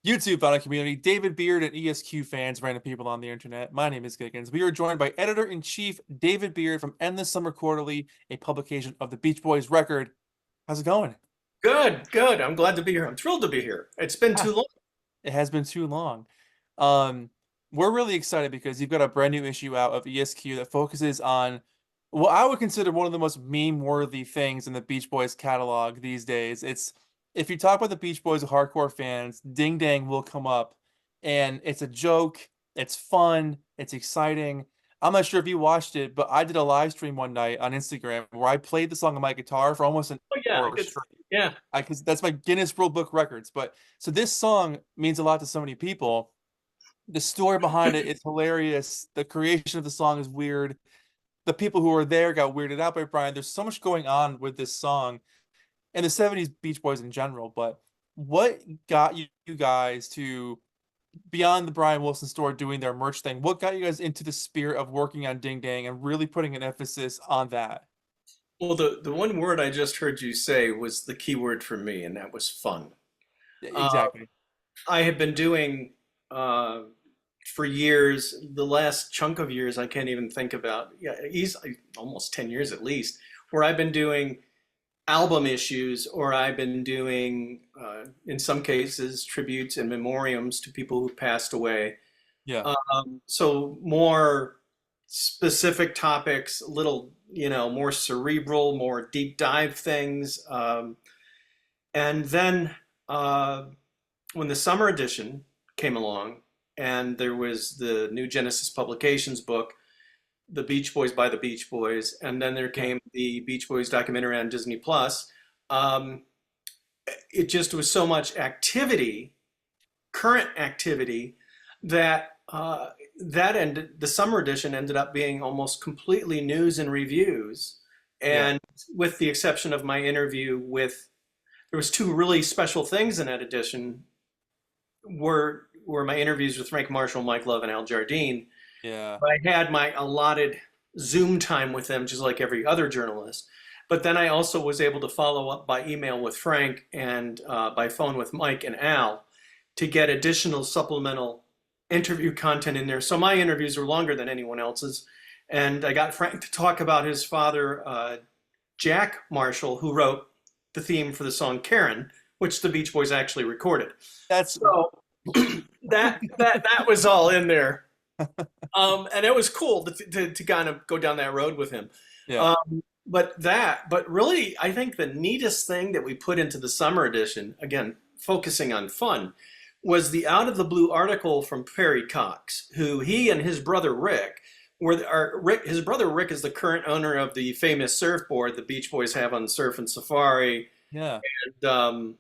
YouTube founder community, David Beard and ESQ fans, random people on the internet. My name is Giggens. We are joined by editor-in-chief David Beard from Endless Summer Quarterly, a publication of the Beach Boys record. How's it going? Good, good. I'm glad to be here. I'm thrilled to be here. It's been Ah, too long. it has been too long. Um, we're really excited because you've got a brand new issue out of ESQ that focuses on what I would consider one of the most meme-worthy things in the Beach Boys catalog these days. It's if you talk about the Beach Boys with hardcore fans, Ding Dang will come up, and it's a joke, it's fun, it's exciting. I'm not sure if you watched it, but I did a live stream one night on Instagram where I played the song on my guitar for almost an Oh yeah, I hour could. straight. Yeah. I because that's my Guinness World Book records. But so this song means a lot to so many people. The story behind it is hilarious. The creation of the song is weird. The people who were there got weirded out by Brian. There's so much going on with this song and the 70s Beach Boys in general. But what got you guys to beyond the Brian Wilson store doing their merch thing? What got you guys into the spirit of working on Ding Dang and really putting an emphasis on that? Well, the one word I just heard you say was the key word for me, and that was fun. Uh, Exactly. I have been doing for years, the last chunk of years I can't even think about. Yeah, easily almost 10 years at least, where I've been doing album issues, or I've been doing, in some cases, tributes and memoriams to people who passed away. Yeah. So more specific topics, a little, more cerebral, more deep dive things. And then when the summer edition came along, and there was the new Genesis Publications book, The Beach Boys by the Beach Boys, and then there Yeah. came the Beach Boys documentary on Disney Plus. Um, it just was so much activity, current activity, that that ended. The summer edition ended up being almost completely news and reviews, Yeah. and with the exception of my interview with, there was two really special things in that edition. Were my interviews with Frank Marshall, Mike Love, and Al Jardine. Yeah. But I had my allotted Zoom time with them, just like every other journalist. But then I also was able to follow up by email with Frank and by phone with Mike and Al to get additional supplemental interview content in there. So my interviews were longer than anyone else's. And I got Frank to talk about his father, Jack Marshall, who wrote the theme for the song Karen, which the Beach Boys actually recorded. That's So that was all in there. And it was cool to kind of go down that road with him. yeah. But really, I think the neatest thing that we put into the summer edition, again, focusing on fun, was the out of the blue article from Perry Cox, who he and his brother Rick his brother Rick is the current owner of the famous surfboard the Beach Boys have on Surf and Safari, Yeah. and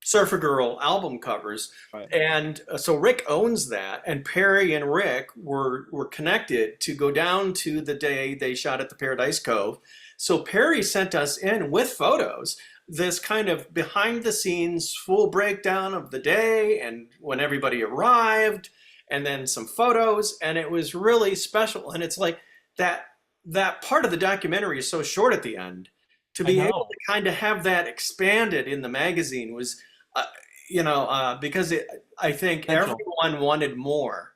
Surfer Girl album covers. Right. And so Rick owns that, and Perry and Rick were connected to go down to the day they shot at the Paradise Cove. So Perry sent us in with photos this kind of behind the scenes full breakdown of the day and when everybody arrived, and then some photos, and it was really special. And it's like that part of the documentary is so short at the end. To I be able know. to kind of have that expanded in the magazine was, uh, because I think Essential. everyone wanted more.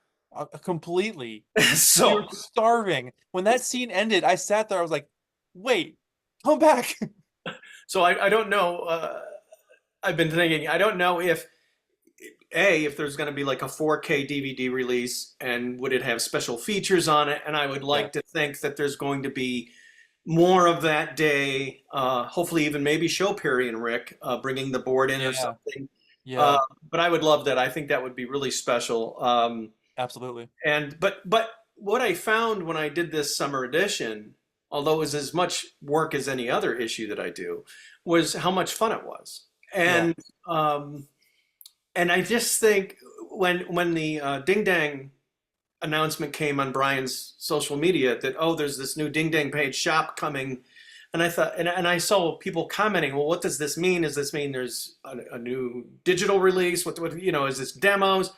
Completely. We So were starving. When that scene ended, I sat there. I was like, wait, come back. I don't know. I've been thinking. I don't know if there's going to be like a 4K DVD release, and would it have special features on it? And I would Yeah. like to think that there's going to be more of that day. Hopefully, even maybe show Perry and Rick bringing the board in or Yeah. something. Uh, Yeah. but I would love that. I think that would be really special. Absolutely. But what I found when I did this summer edition, although it was as much work as any other issue that I do, was how much fun it was. Yeah. Um, and I just think when the Ding Dang announcement came on Brian's social media that, oh, there's this new Ding Dang Page shop coming, and I thought, and I saw people commenting, well, what does this mean? Does this mean there's a new digital release? What is this demos?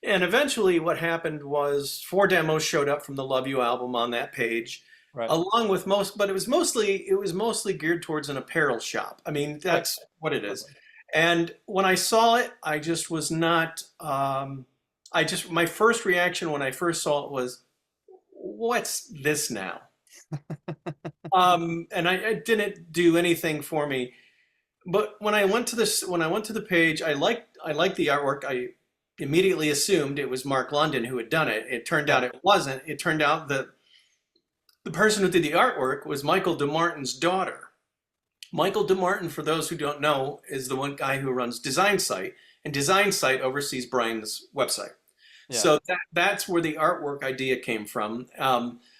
And eventually, what happened was 4 demos showed up from the Love You album on that page, Right. along with most, but it was mostly geared towards an apparel shop. I mean, Right. that's what it is. And when I saw it, I just was not. My first reaction when I first saw it was, "What's this now?" And it didn't do anything for me. But when I went to the page, I liked the artwork. I immediately assumed it was Mark London who had done it. It turned out Right. it wasn't. It turned out that the person who did the artwork was Michael DeMartin's daughter. Michael DeMartin, for those who don't know, is the one guy who runs Design Site, and Design Site oversees Brian's website. Yeah. So that's where the artwork idea came from.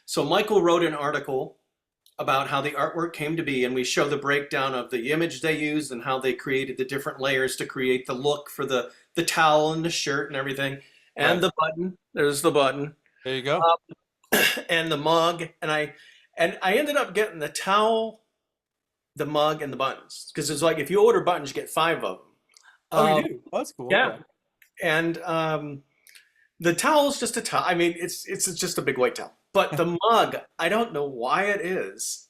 So Michael wrote an article about how the artwork came to be, and we show the breakdown of the image they used and how they created the different layers to create the look for the towel and the shirt and everything, and Right. the button. There's the button, There you go. and the mug, and I ended up getting the towel, the mug, and the buttons because it's like if you order buttons, you get 5 of them. Oh, you do? Oh, that's cool. Yeah, Okay. and the towel's just a towel. I mean, it's just a big white towel. But the mug, I don't know why it is.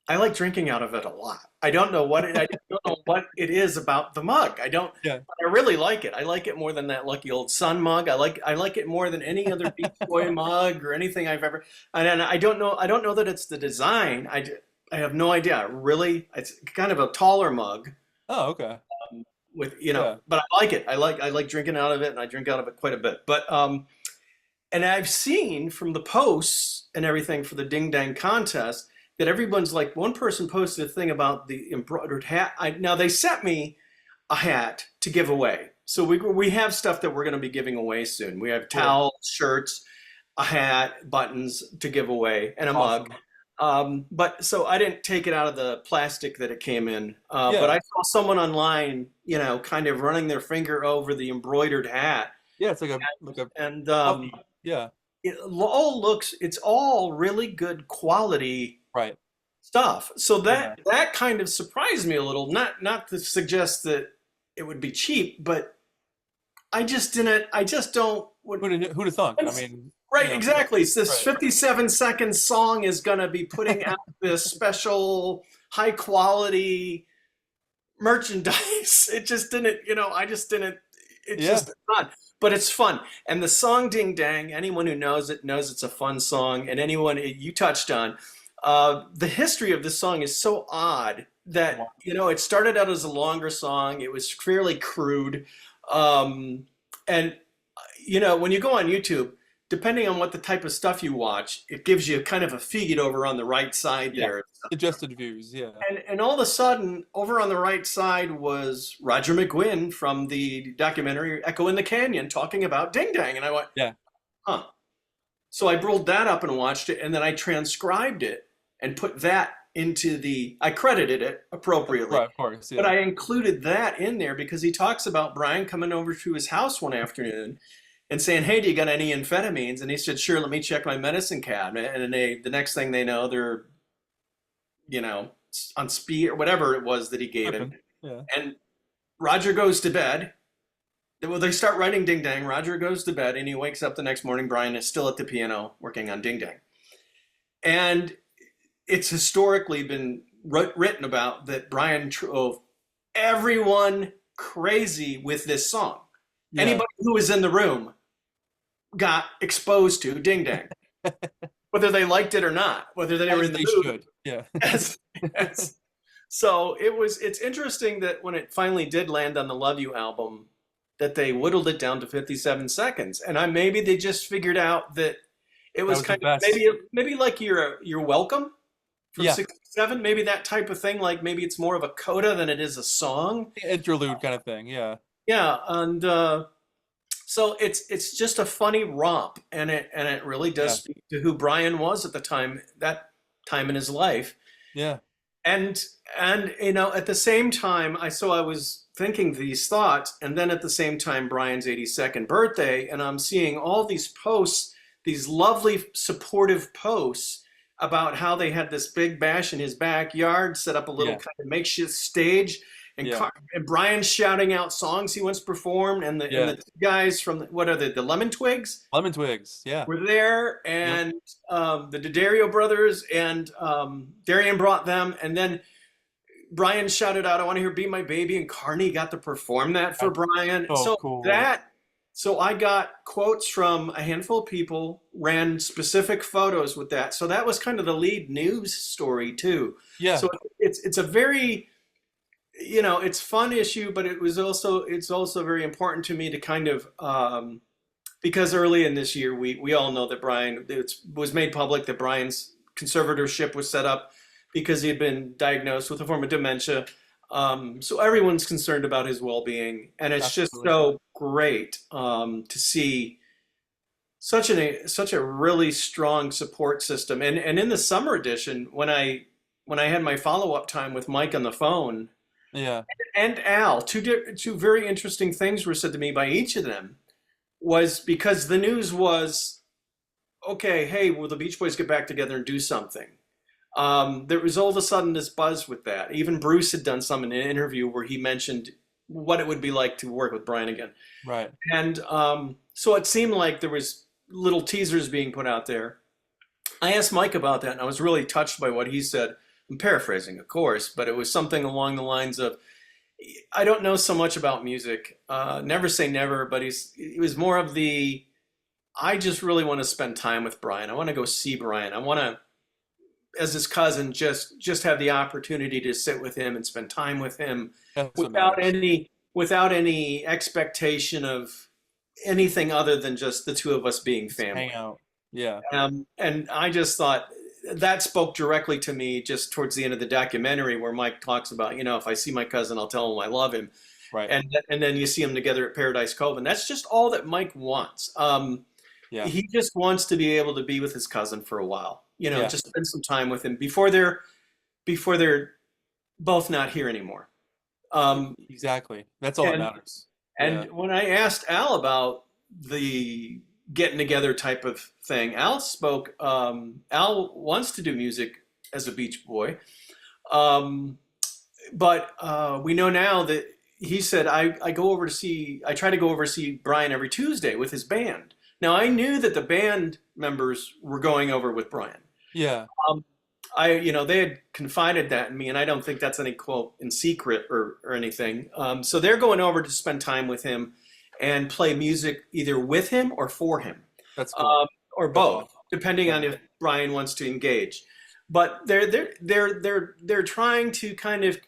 I like drinking out of it a lot. I don't know what it is about the mug. I don't. Yeah. I really like it. I like it more than that Lucky Old Sun mug. I like it more than any other Beach Boy mug or anything I've ever. And I don't know. I don't know that it's the design. I have no idea. Really, it's kind of a taller mug Oh, okay. with Yeah. but I like it. I like drinking out of it, and I drink out of it quite a bit. But and I've seen from the posts and everything for the Ding Dang contest that everyone's like, one person posted a thing about the embroidered hat. Now they sent me a hat to give away. So we have stuff that we're going to be giving away soon. We have Cool. towels, shirts, a hat, buttons to give away, and a mug. Awesome. But so I didn't take it out of the plastic that it came in. But Yeah. I saw someone online, kind of running their finger over the embroidered hat, Yeah, it's like a and puppy. Yeah. it's all really good quality Right. stuff. So Yeah. that kind of surprised me a little. Not to suggest that it would be cheap, but I just don't. Who'd have thunk? I mean, Right, exactly. It's this right. 57-second song is going to be putting out this special high quality merchandise. It just didn't, I just didn't, it's Yeah. just fun. But it's fun. And the song Ding Dang, anyone who knows it knows it's a fun song. And anyone you touched on, the history of this song is so odd that, Wow. it started out as a longer song. It was fairly crude. And, when you go on YouTube, depending on what the type of stuff you watch, it gives you kind of a feed over on the right side Yeah. there. Suggested views. Yeah. And all of a sudden, over on the right side was Roger McGuinn from the documentary Echo in the Canyon talking about Ding Dang. And I went, Yeah. huh. So I rolled that up and watched it, and then I transcribed it and put that I credited it appropriately. Right. Of course. But Yeah. I included that in there because he talks about Brian coming over to his house one afternoon and saying, "Hey, do you got any amphetamines?" And he said, "Sure, let me check my medicine cabinet." And then the next thing they know, they're, on speed or whatever it was that he gave him. Tripping. Yeah. And Roger goes to bed. Well, they start writing Ding Dang. Roger goes to bed, and he wakes up the next morning. Brian is still at the piano working on Ding Dang. And it's historically been written about that Brian drove everyone crazy with this song. Yeah. Anybody who was in the room got exposed to Ding Dang, whether they liked it or not, whether they were As in the they mood. should. Yeah. Yes. So it's interesting that when it finally did land on the Love You album, that they whittled it down to 57 seconds. And maybe they just figured out that it was was kind the of best. maybe like you're welcome from Yeah. 67, maybe that type of thing, like maybe it's more of a coda than it is a song. Interlude kind of thing. Yeah. Yeah, and so it's just a funny romp, and it really does Yeah. speak to who Brian was at that time in his life. Yeah. And at the same time, I was thinking these thoughts, and then at the same time, Brian's 82nd birthday, and I'm seeing all these posts, these lovely supportive posts about how they had this big bash in his backyard, set up a little Yeah. kind of makeshift stage, and, Yeah. and Brian shouting out songs he once performed, and Yeah. the two guys from what are the Lemon Twigs Lemon Twigs. Yeah. were there, and the D'Addario brothers, and Darian brought them, and then Brian shouted out, "I want to hear Be My Baby," and Carney got to perform that for That's Brian. so So cool. that, so I got quotes from a handful of people, ran specific photos with that. So that was kind of the lead news story too. Yeah, So it's a very, it's fun issue, but it's also very important to me to kind of because early in this year we all know that it was made public that Brian's conservatorship was set up because he had been diagnosed with a form of dementia. So everyone's concerned about his well-being, and it's just absolutely. so great to see such a really strong support system. And in the summer edition, when I had my follow-up time with Mike on the phone Yeah, and Al, two very interesting things were said to me by each of them. Was because the news was, okay, hey, will the Beach Boys get back together and do something? There was all of a sudden this buzz with that. Even Bruce had done some in an interview where he mentioned what it would be like to work with Brian again. right. And so it seemed like there was little teasers being put out there. I asked Mike about that, and I was really touched by what he said. I'm paraphrasing, of course, but it was something along the lines of, I don't know so much about music. Never say never, but it was more of the, I just really want to spend time with Brian. I want to go see Brian. I want to, as his cousin, just have the opportunity to sit with him and spend time with him That's what without matters. any expectation of anything other than just the two of us being Just hang family. out. Yeah, And I just thought that spoke directly to me just towards the end of the documentary where Mike talks about, if I see my cousin, I'll tell him I love him. right. And then you see them together at Paradise Cove, and that's just all that Mike wants. Yeah, He just wants to be able to be with his cousin for a while, yeah, just spend some time with him before they're both not here anymore. exactly. That's all that And matters. and Yeah, when I asked Al about the getting together type of thing, Al spoke. Al wants to do music as a Beach Boy, um, but we know now that he said I try to go over to see Brian every Tuesday with his band. Now I knew that the band members were going over with Brian. yeah, Um, they had confided that in me, and I don't think that's any quote in secret or anything. So they're going over to spend time with him and play music either with him or for him, that's cool. um, or That's both, awesome. depending Yeah, on if Brian wants to engage. But they're trying to kind of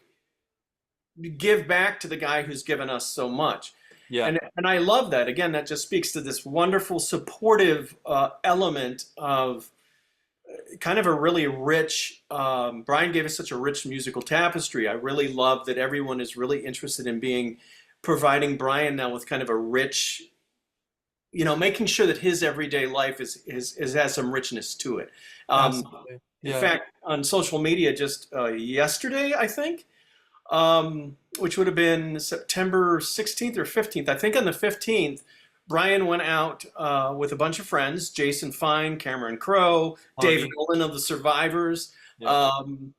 give back to the guy who's given us so much. yeah, And I love that. Again, that just speaks to this wonderful supportive element of kind of a really rich. Brian gave us such a rich musical tapestry. I really love that everyone is really interested in providing Brian now with kind of a rich, making sure that his everyday life is has some richness to it. Um, absolutely. in Yeah, fact, on social media just yesterday, I think, which would have been September 16th or 15th. I think on the 15th, Brian went out with a bunch of friends, Jason Fine, Cameron Crowe, David honey. Olin of the Survivors. Yeah, Um,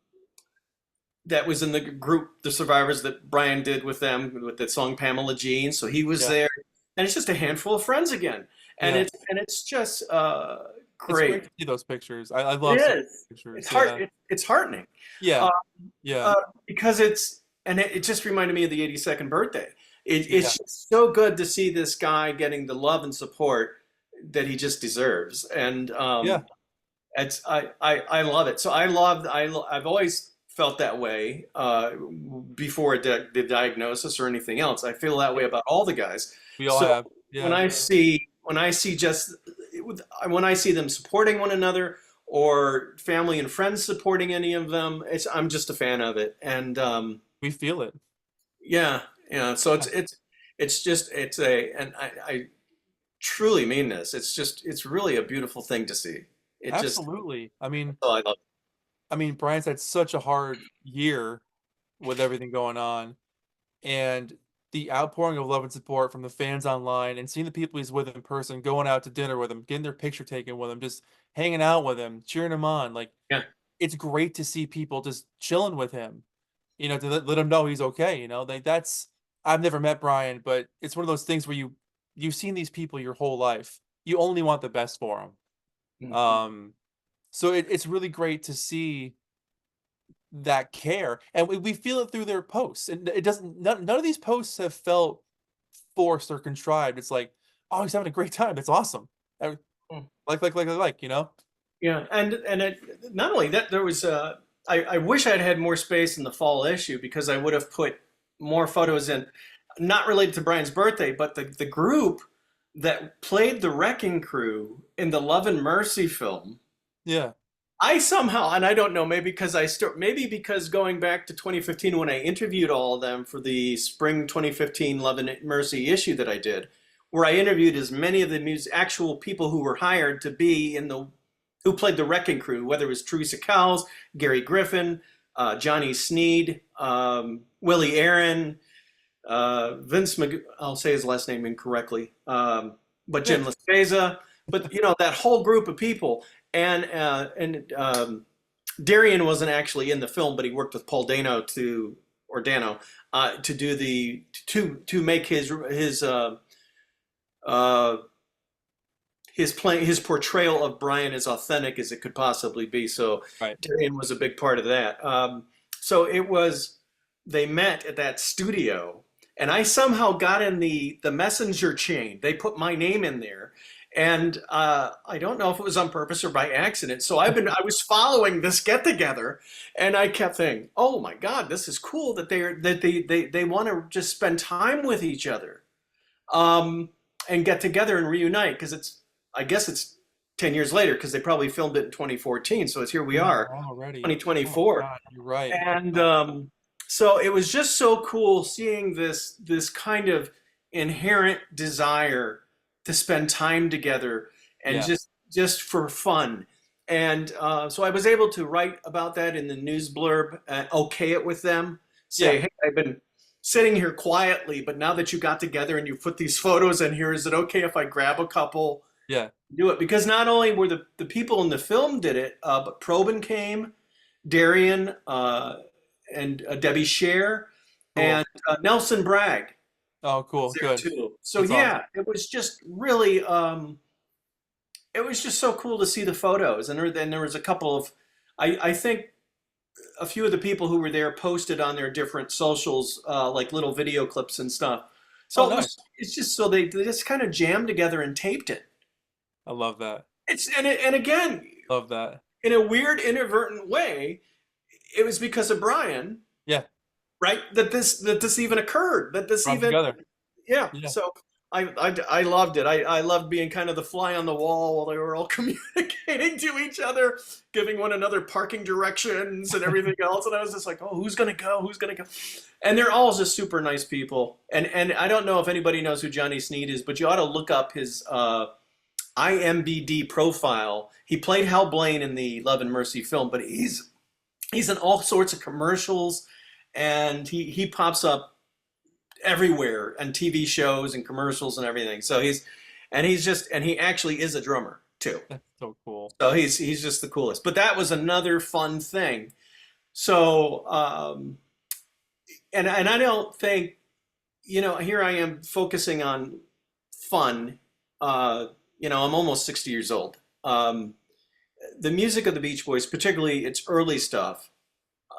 that was in the group, the Survivors that Brian did with them with that song Pamela Jean. So he was yeah, there, and it's just a handful of friends again, and yeah. it's just It's great great. to see those pictures. I It love seeing is. pictures. Yeah, It's heartening. yeah, Uh, yeah, because it just reminded me of the 82nd birthday. yeah, It's just so good to see this guy getting the love and support that he just deserves, and yeah. I love it. So I've always felt that way before the diagnosis or anything else. I feel that way about all the guys. We all So have. when Yeah, I see them supporting one another or family and friends supporting any of them, I'm just a fan of it. And we feel it. yeah, yeah. So Yeah, it's just it's a and I truly mean this. It's really a beautiful thing to see. It just absolutely. oh, I love I mean, Brian's had such a hard year with everything going on, and the outpouring of love and support from the fans online, and seeing the people he's with in person, going out to dinner with him, getting their picture taken with him, just hanging out with him, cheering him on. Like, yeah. it's great to see people just chilling with him, to let him know he's okay. Like that's I've never met Brian, but it's one of those things where you've seen these people your whole life. You only want the best for them. Mhm. So it's really great to see that care, and we feel it through their posts. And it doesn't. None of these posts have felt forced or contrived. It's like, oh, he's having a great time. It's awesome. I- Mm. like, you know? Yeah, and not only that, there was I wish I'd had more space in the fall issue because I would have put more photos in, not related to Brian's birthday, but the group that played the Wrecking Crew in the Love and Mercy film. Yeah. I somehow, and I don't know, maybe because going back to 2015 when I interviewed all of them for the spring 2015 Love and Mercy issue that I did, where I interviewed as many of the actual people who were hired to be in the who played the Wrecking Crew, whether it was Teresa Cowles, Gary Griffin, Johnny Sneed, Willie Aaron, I'll say his last name incorrectly, but Yeah. Jim LaSpeza, but you know that whole group of people, and Darian wasn't actually in the film, but he worked with Paul Dano to do to make uh, his portrayal of Brian as authentic as it could possibly be. So Right. Darian was a big part of that. So they met at that studio, and I somehow got in the messenger chain. They put my name in there, and I don't know if it was on purpose or by accident. So I was following this get together, and I kept thinking, oh my God, this is cool that they want to just spend time with each other, and get together and reunite because I guess it's 10 years later because they probably filmed it in 2014. So it's here we Yeah, are, already. Oh my 2024. God, you're right. And so it was just so cool seeing this kind of inherent desire to spend time together and Yeah. just for fun. And so I was able to write about that in the news blurb, okay it with them, say, Yeah. hey, I've been sitting here quietly, but now that you got together and you put these photos in here, is it okay if I grab a couple? Yeah. Do it because not only were the people in the film did it, but Probin came, Darian, and Debbie Scher, Cool. and Nelson Bragg Oh, was cool. there Good. too. So That's awesome. yeah, it was just really, it was just so cool to see the photos. And then there was a couple of, I think a few of the people who were there posted on their different socials, like little video clips and stuff. Oh, So nice. it's just so they just kind of jammed together and taped it. I love that. And again, Love that. in a weird inadvertent way, it was because of Brian, Yeah. right? That this even occurred. That this Brought even together. yeah. Yeah. So I loved it. I loved being kind of the fly on the wall while they were all communicating to each other, giving one another parking directions and everything else. And I was just like, oh, who's gonna go? Who's gonna go? And they're all just super nice people. And I don't know if anybody knows who Johnny Sneed is, but you ought to look up his IMBD profile. He played Hal Blaine in the Love and Mercy film, but he's in all sorts of commercials, and he pops up everywhere and TV shows and commercials and everything. So he actually is a drummer too. That's so cool. So he's just the coolest. But that was another fun thing. So and I don't think, here I am focusing on fun. I'm almost 60 years old. The music of the Beach Boys, particularly its early stuff,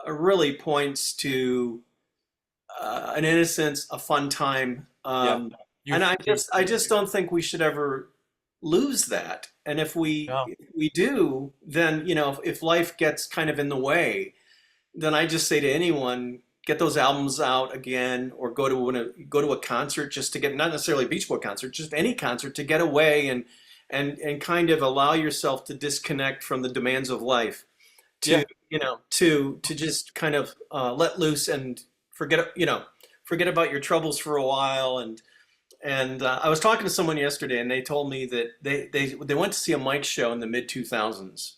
really points to an innocence, a fun time, Yeah. and I Youth. just don't think we should ever lose that. And if No. we do, then if life gets kind of in the way, then I just say to anyone, get those albums out again, or go to a concert just to get, not necessarily a Beach Boy concert, just any concert to get away and kind of allow yourself to disconnect from the demands of life, Yeah. to to just kind of let loose and forget about your troubles for a while. And I was talking to someone yesterday, and they told me that they went to see a Mike show in the mid 2000s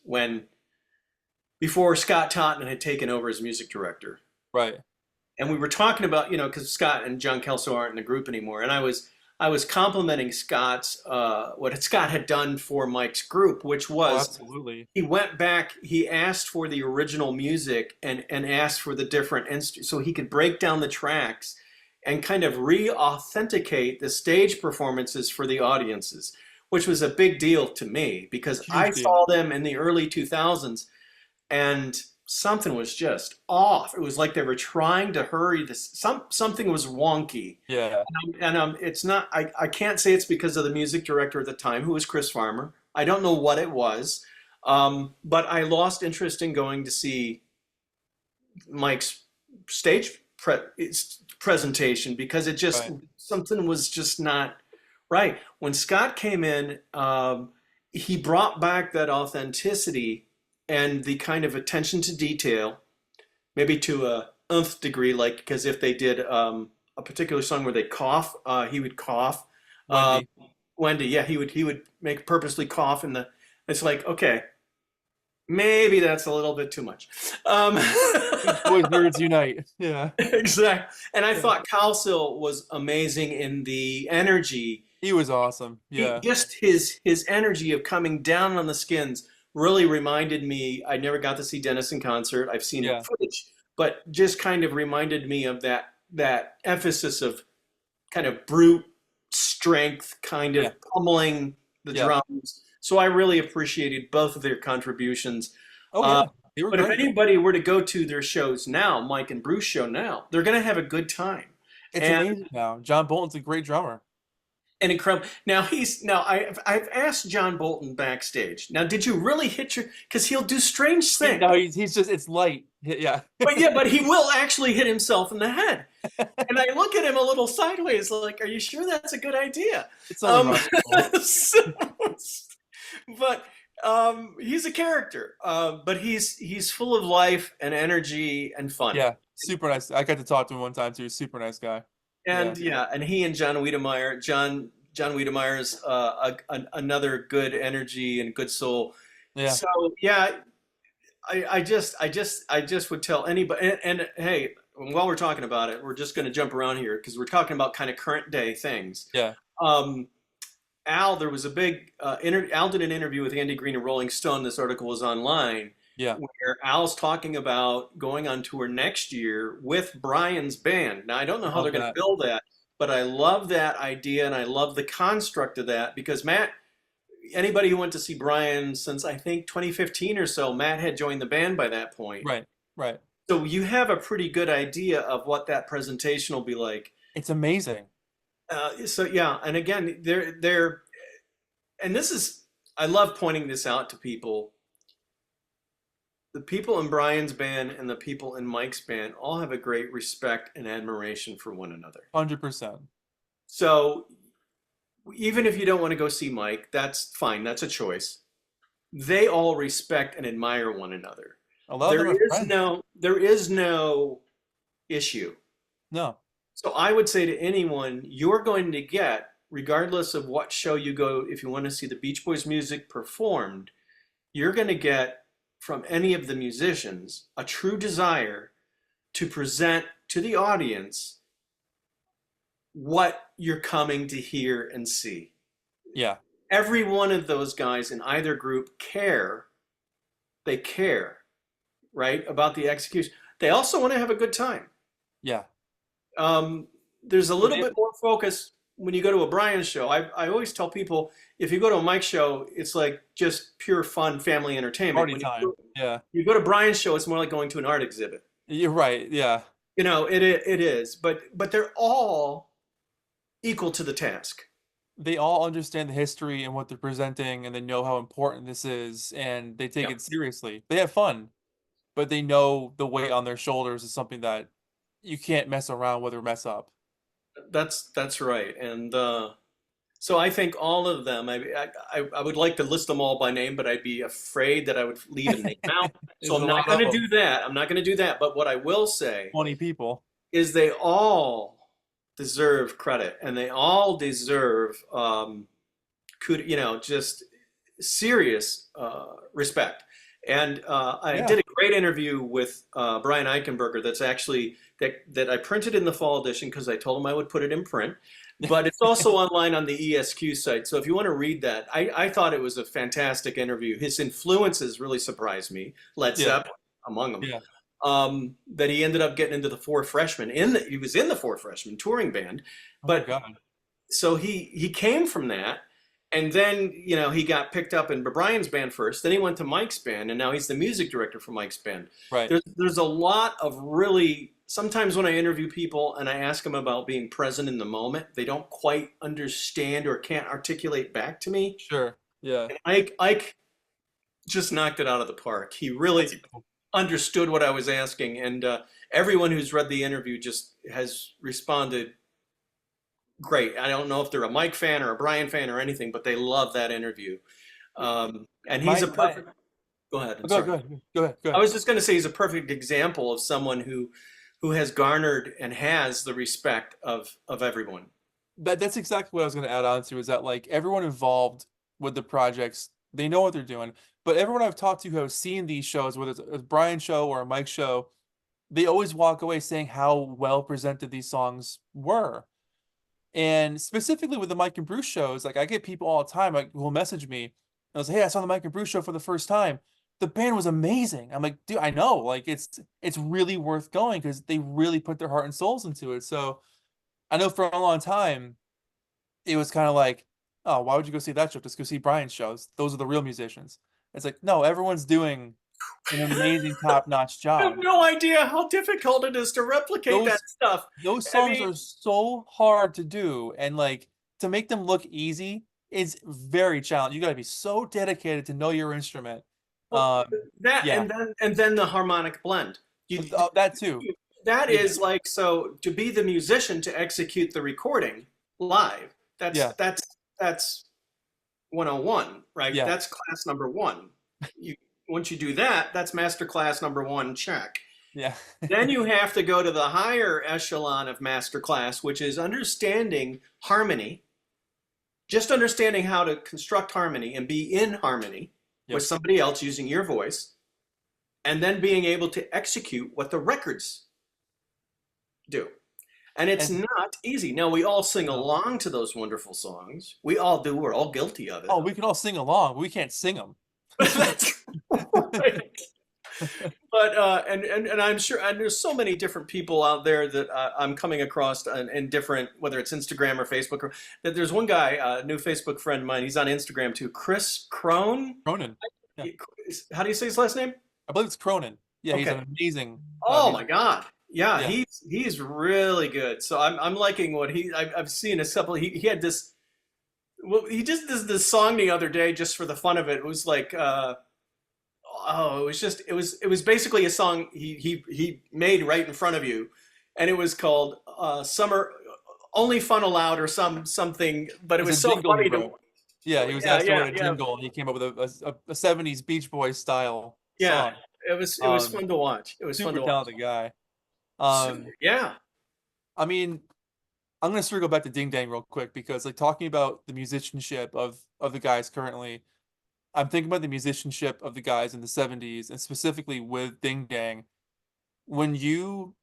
before Scott Totten had taken over as music director. Right. And we were talking about, because Scott and John Kelso aren't in the group anymore, and I was complimenting Scott's what Scott had done for Mike's group, which Oh, was absolutely. he went back, he asked for the original music and asked for the different instruments so he could break down the tracks and kind of re-authenticate the stage performances for the audiences, which was a big deal to me because I Huge deal. saw them in the early 2000s, and something was just off. It was like they were trying to hurry this. Something was wonky. Yeah. And it's not, I can't say it's because of the music director at the time, who was Chris Farmer. I don't know what it was. But I lost interest in going to see Mike's stage presentation because it just, Right. something was just not right. When Scott came in, he brought back that authenticity and the kind of attention to detail, maybe to a nth degree, like because if they did a particular song where they cough, he would cough. Uh, Wendy. Wendy, yeah, he would make purposely cough in the. It's like okay, maybe that's a little bit too much. Beach Boys nerds unite. Yeah. Exactly. And I Yeah. thought Calcill was amazing in the energy. He was awesome. Yeah. Just his energy of coming down on the skins really reminded me. I never got to see Dennis in concert. I've seen Yeah. footage, but just kind of reminded me of that emphasis of kind of brute strength, kind Yeah. of pummeling the Yeah. drums. So I really appreciated both of their contributions. Oh Uh, yeah. They were but if great. anybody were to go to their shows now, Mike and Bruce show now, they're going to have a good time. It's And amazing now. John Bolton's a great drummer. and incredible. Now I've asked John Bolton backstage. Now, did you really hit your? Because he'll do strange things. No, he's just it's light. Yeah. But yeah, but he will actually hit himself in the head. And I look at him a little sideways, like, "Are you sure that's a good idea?" It's only Um, rock and roll. so- but he's a character. But he's full of life and energy and fun. Yeah. Super nice. I got to talk to him one time too. Super nice guy. Yeah. And yeah, and he and John Wiedemeyer, John Wiedemeyer is another good energy and good soul. Yeah. So yeah, I just would tell anybody. And hey, while we're talking about it, we're just going to jump around here because we're talking about kind of current day things. Yeah. Um, Al, there was a big Al did an interview with Andy Green of Rolling Stone. This article was online Yeah. where Al's talking about going on tour next year with Brian's band. Now I don't know how Love they're going to that. build that, but I love that idea and I love the construct of that because Matt. Anybody who went to see Brian since I think 2015 or so, Matt had joined the band by that point. Right. Right. So you have a pretty good idea of what that presentation will be like. It's amazing. So yeah, and again, they're and this is I love pointing this out to people. The people in Brian's band and the people in Mike's band all have a great respect and admiration for one another. 100%. So even if you don't want to go see Mike, that's fine. That's a choice. They all respect and admire one another. A lot of them are friends. There is no issue. No. So I would say to anyone, you're going to get, regardless of what show you go, if you want to see the Beach Boys music performed, you're going to get from any of the musicians a true desire to present to the audience what you're coming to hear and see. Yeah. Every one of those guys in either group they care, right, about the execution. They also want to have a good time. Yeah. There's a little bit more focus when you go to a Brian show. I always tell people if you go to a Mike show, it's like just pure fun family entertainment. Party When time. Yeah. you go to Brian's show, it's more like going to an art exhibit. You're right. Yeah. You know, it is, but they're all equal to the task. They all understand the history and what they're presenting, and they know how important this is, and they take Yeah. it seriously. They have fun, but they know the weight on their shoulders is something that you can't mess around with or mess up. That's right, and so I think all of them. I would like to list them all by name, but I'd be afraid that I would leave a name out. So There's I'm a not lot going of to them. do that. I'm not going to do that. But what I will say 20 people. is they all deserve credit, and they all deserve just serious respect. And I Yeah. did a great interview with Brian Eichenberger. That's actually that I printed in the fall edition because I told him I would put it in print. But it's also online on the ESQ site. So if you want to read that, I thought it was a fantastic interview. His influences really surprised me. Led Yeah. Zeppelin among them. Yeah. That he ended up getting into the Four Freshmen. He was in the Four Freshmen touring band, Oh my but God. so he came from that, And then, he got picked up in Brian's band first. Then he went to Mike's band, and now he's the music director for Mike's band. Right. There's a lot of really. Sometimes when I interview people and I ask them about being present in the moment, they don't quite understand or can't articulate back to me. Sure. Yeah. And Ike just knocked it out of the park. He That's really cool. understood what I was asking, and everyone who's read the interview just has responded great. I don't know if they're a Mike fan or a Brian fan or anything, but they love that interview. And he's My a my perfect. Go ahead. I'm Go ahead, sorry. go ahead. Go ahead. Go I ahead. was just going to say he's a perfect example of someone who has garnered and has the respect of everyone. That's exactly what I was going to add on to, is that like everyone involved with the projects, they know what they're doing. But everyone I've talked to who has seen these shows, whether it's a Brian show or a Mike show, they always walk away saying how well presented these songs were. And specifically with the Mike and Bruce shows, like I get people all the time like who will message me and they'll say, "Hey, I saw the Mike and Bruce show for the first time. The band was amazing." I'm like, "Dude, I know. Like it's really worth going because they really put their heart and souls into it." So I know for a long time it was kind of like, "Oh, why would you go see that show? Just go see Brian's shows. Those are the real musicians." It's like, no, everyone's doing an amazing top-notch I have job. no idea how difficult it is to replicate that Those stuff. those I songs mean, are so hard to do, and like to make them look easy is very challenging. You got to be so dedicated to know your instrument. well, that Yeah, and then the harmonic blend. You, that too. that Yeah, is like, so to be the musician to execute the recording live. That's yeah, that's that's 101, right? yeah, That's class number one. You Once you do that, that's master class number one, check. yeah. Then you have to go to the higher echelon of master class, which is understanding harmony, just understanding how to construct harmony and be in harmony with Yep. somebody else using your voice, and then being able to execute what the records do. And it's And not easy. Now, we all sing no. along to those wonderful songs. We all do. We're all guilty of it. Oh, we can all sing along, but we can't sing them. That's right. But and I'm sure, and there's so many different people out there that I'm coming across in different, whether it's Instagram or Facebook, or that there's one guy, a new Facebook friend of mine. He's on Instagram too, Chris Crone. Cronin. Yeah, How do you say his last name? I believe it's Cronin. Yeah, he's Okay. an amazing Oh my music. God. Yeah, Yeah, he's really good. So I'm liking what I've seen a couple. He had this. Well, he just did this song the other day just for the fun of it. It was like oh, it was basically a song he made right in front of you, and it was called Summer Only Fun Allowed or something. But it it's a was so jingle he funny to. wrote. Yeah, he was Yeah, asked to yeah, write a yeah, jingle, and he came up with a 70s Beach Boys style yeah. song. It was Um, fun to watch. It was fun Super to watch. talented guy. Super, yeah. I mean, I'm gonna circle back to Ding Dang real quick because like talking about the musicianship of the guys currently, I'm thinking about the musicianship of the guys in the 70s and specifically with Ding Dang. When you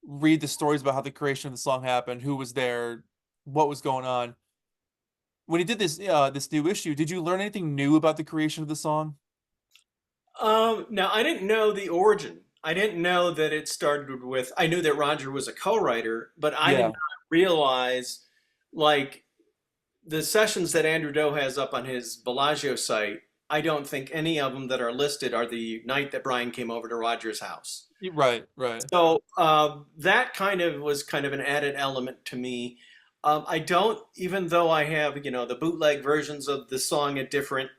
read the stories about how the creation of the song happened, who was there, what was going on, when he did this new issue, did you learn anything new about the creation of the song? Now I didn't know the origin. I didn't know that it started with. I knew that Roger was a co-writer, but I did Yeah, not realize, like, the sessions that Andrew Doe has up on his Bellagio site. I don't think any of them that are listed are the night that Brian came over to Roger's house. right, right. So that kind of was kind of an added element to me. I don't, even though I have, the bootleg versions of the song at different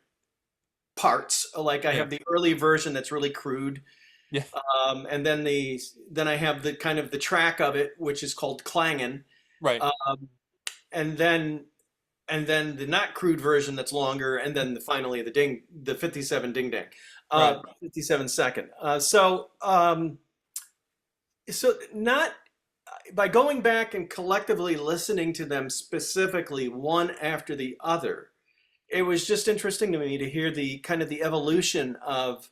parts. Like I Yeah, have the early version that's really crude, yeah, and then I have the kind of the track of it, which is called Clangin', right, um, and then the not crude version that's longer, and then finally the 57 ding dang, right. 57 second. So not by going back and collectively listening to them specifically one after the other. It was just interesting to me to hear the kind of the evolution of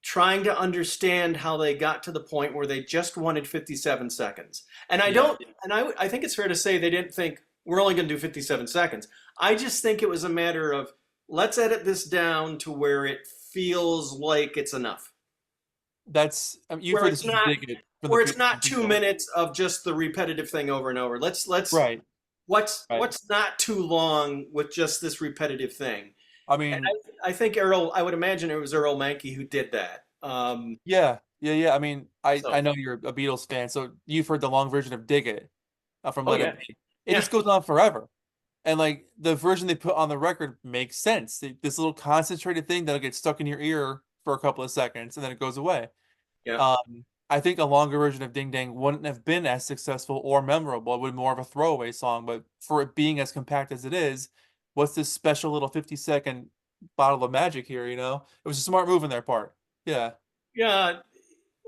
trying to understand how they got to the point where they just wanted 57 seconds. And I Yeah, don't, and I think it's fair to say they didn't think we're only going to do 57 seconds. I just think it was a matter of let's edit this down to where it feels like it's enough. you've Where heard it's this from not Dig It, from the where it's creation of not two Jingle. minutes of just the repetitive thing over and over. Let's Right. Right. what's not too long with just this repetitive thing? I And mean, I think Earl, I would imagine it was Earl Mankey who did that. yeah, yeah, yeah. I mean, I So, know you're a Beatles fan, so you've heard the long version of "Dig It" from oh Let yeah, It Be. It yeah, just goes on forever, and like the version they put on the record makes sense. This little concentrated thing that'll get stuck in your ear for a couple of seconds, and then it goes away. yeah. I think a longer version of Ding Dang wouldn't have been as successful or memorable. It would be more of a throwaway song, but for it being as compact as it is, what's this special little 50-second bottle of magic here, you know? It was a smart move on their part. Yeah, Yeah,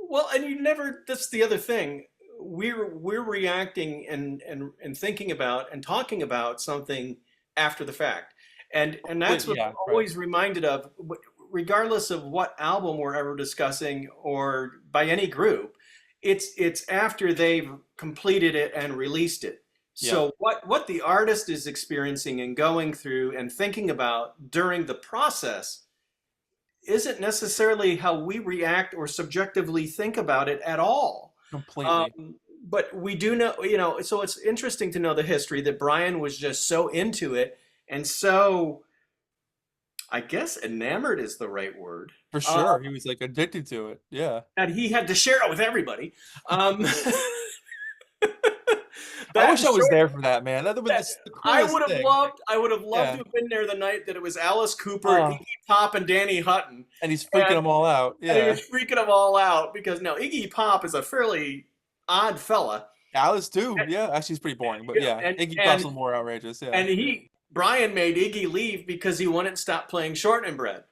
well, and you never, that's the other thing. We're reacting and thinking about and talking about something after the fact. And that's what yeah, I'm right. always reminded of, regardless of what album we're ever discussing or by any group, it's after they've completed it and released it. Yeah, So what the artist is experiencing and going through and thinking about during the process isn't necessarily how we react or subjectively think about it at all. completely. Um, but we do know, so it's interesting to know the history that Brian was just so into it and so, I guess, enamored is the right word, For uh, sure. He was like addicted to it. Yeah. that he had to share it with everybody. Um, I that wish and I was short, there for that, man. That was that the coolest thing. I would have loved to Yeah. have been there the night that it was Alice Cooper, Oh, Iggy Pop, and Danny Hutton. and he's freaking And them all out. and he Yeah. was freaking them all out because now Iggy Pop is a fairly odd fella, Alice too. Yeah. Actually, he's pretty boring, but yeah. and Iggy Pop's and a little more outrageous. Yeah. and he Brian made Iggy leave because he wouldn't stop playing Shortening Bread.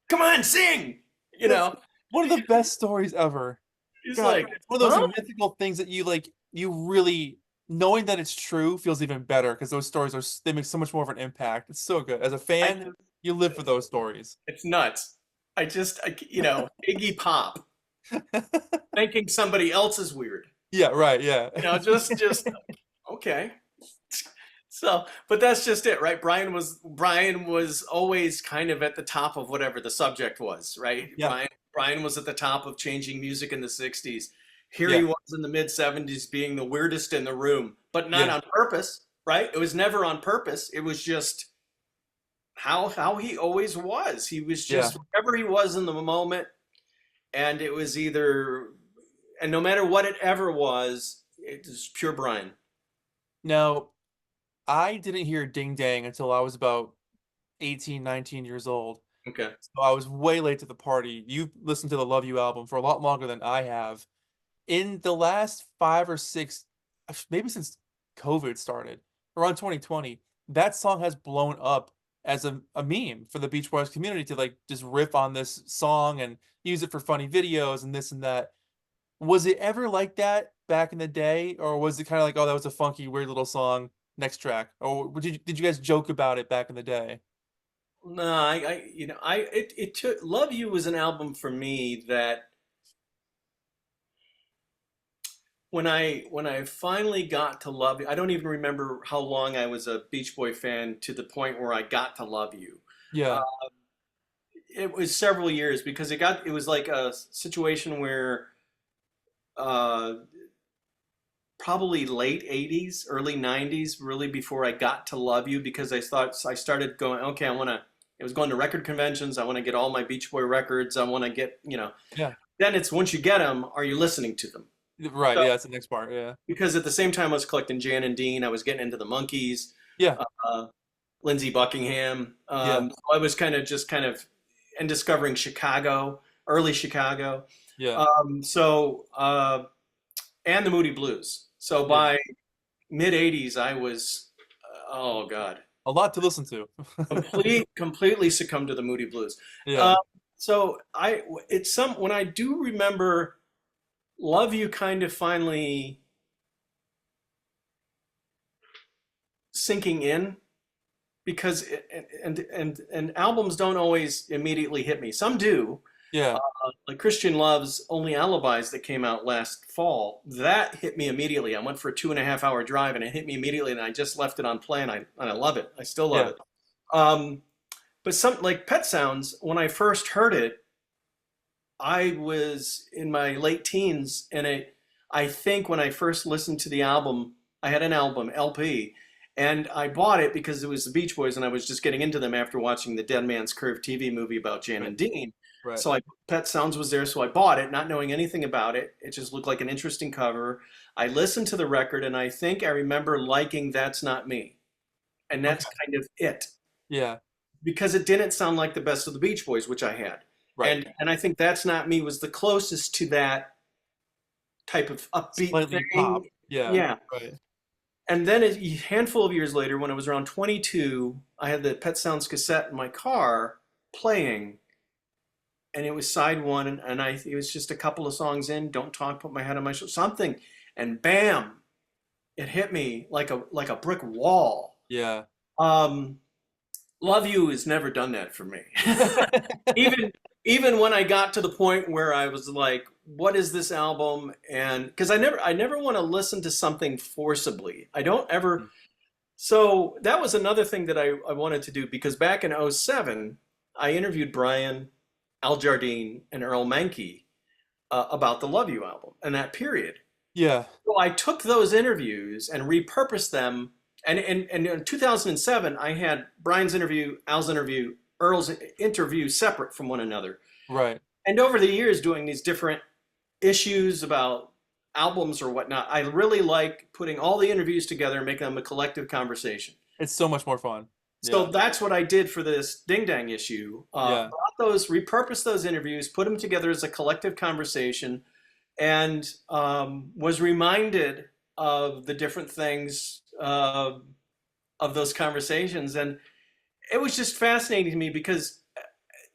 Come on, sing, you That's know. one of the best stories ever. He's God, like, it's one of those huh? mythical things that you like, you really knowing that it's true feels even better because those stories they make so much more of an impact. It's so good. As a I fan, just, you live for those stories. it's nuts. Iggy Pop thinking somebody else is weird. Yeah, right. Yeah. Just okay. So, but that's just it, right? Brian was always kind of at the top of whatever the subject was, right? Yeah. Brian was at the top of changing music in the 60s. Here he Yeah. was in the mid 70s being the weirdest in the room, but not Yeah. on purpose, right? It was never on purpose. It was just how he always was. He was Yeah. just wherever he was in the moment, and it was either, and no matter what it ever was, it was pure Brian. Now, I didn't hear Ding Dang until I was about 18, 19 years old. Okay. So I was way late to the party. You've listened to the Love You album for a lot longer than I have. In the last 5 or 6, maybe since COVID started, around 2020, that song has blown up as a meme for the Beach Boys community to like just riff on this song and use it for funny videos and this and that. Was it ever like that back in the day, or was it kind of like, oh, that was a funky, weird little song, next track? Or did you guys joke about it back in the day? No, it took Love You was an album for me that when I finally got to love you, I don't even remember how long I was a Beach Boy fan to the point where I got to love you. Uh, Yeah, it was several years because it was like a situation where uh, probably late 80s, early 90s, really before I got to love you because I started going, okay, it was going to record conventions. I want to get all my Beach Boy records. I want to get. yeah, Then it's once you get them, are you listening to them? right. So, Yeah, that's the next part. Yeah, because at the same time I was collecting Jan and Dean, I was getting into the Monkees, yeah, uh, Lindsey Buckingham. yeah, So I was kind of and discovering Chicago, early Chicago. yeah, And the Moody Blues. So yeah. by mid '80s, I was, oh God, A lot to listen to. completely succumbed to the Moody Blues. Yeah, Um, so when I do remember Love You kind of finally sinking in because and albums don't always immediately hit me. Some do. yeah, Like Christian Love's Only Alibis that came out last fall, that hit me immediately. I went for a 2.5 hour drive and it hit me immediately, and I just left it on play, and I love it. I still love yeah, it. But some like Pet Sounds, when I first heard it, I was in my late teens, and I think when I first listened to the album, I had an album, LP, and I bought it because it was the Beach Boys, and I was just getting into them after watching the Dead Man's Curve TV movie about Jan Right. and Dean. Right. So Pet Sounds was there, so I bought it, not knowing anything about it. It just looked like an interesting cover. I listened to the record, and I think I remember liking "That's Not Me," and that's Okay. kind of it, Yeah. because it didn't sound like the best of the Beach Boys, which I had, Right. and I think "That's Not Me" was the closest to that type of upbeat Slightly pop. thing. Yeah. Yeah. Right. And then a handful of years later, when I was around 22, I had the Pet Sounds cassette in my car playing, and it was side one, and it was just a couple of songs in, "Don't Talk, Put My Head on My Shoulder," something, and bam, it hit me like a brick wall. Yeah. Um, Love You has never done that for me. even even when I got to the point where I was like, what is this album? And because I never want to listen to something forcibly. I don't ever. So that was another thing that I wanted to do, because back in '07, I interviewed Brian, Al Jardine, and Earl Mankey about the Love You album and that period. Yeah. So I took those interviews and repurposed them. And in 2007, I had Brian's interview, Al's interview, Earl's interview separate from one another. Right. And over the years, doing these different issues about albums or whatnot, I really like putting all the interviews together and making them a collective conversation. It's so much more fun. So Yeah. that's what I did for this Ding Dang issue. Yeah. Repurposed those interviews, put them together as a collective conversation, and was reminded of the different things of those conversations. And it was just fascinating to me, because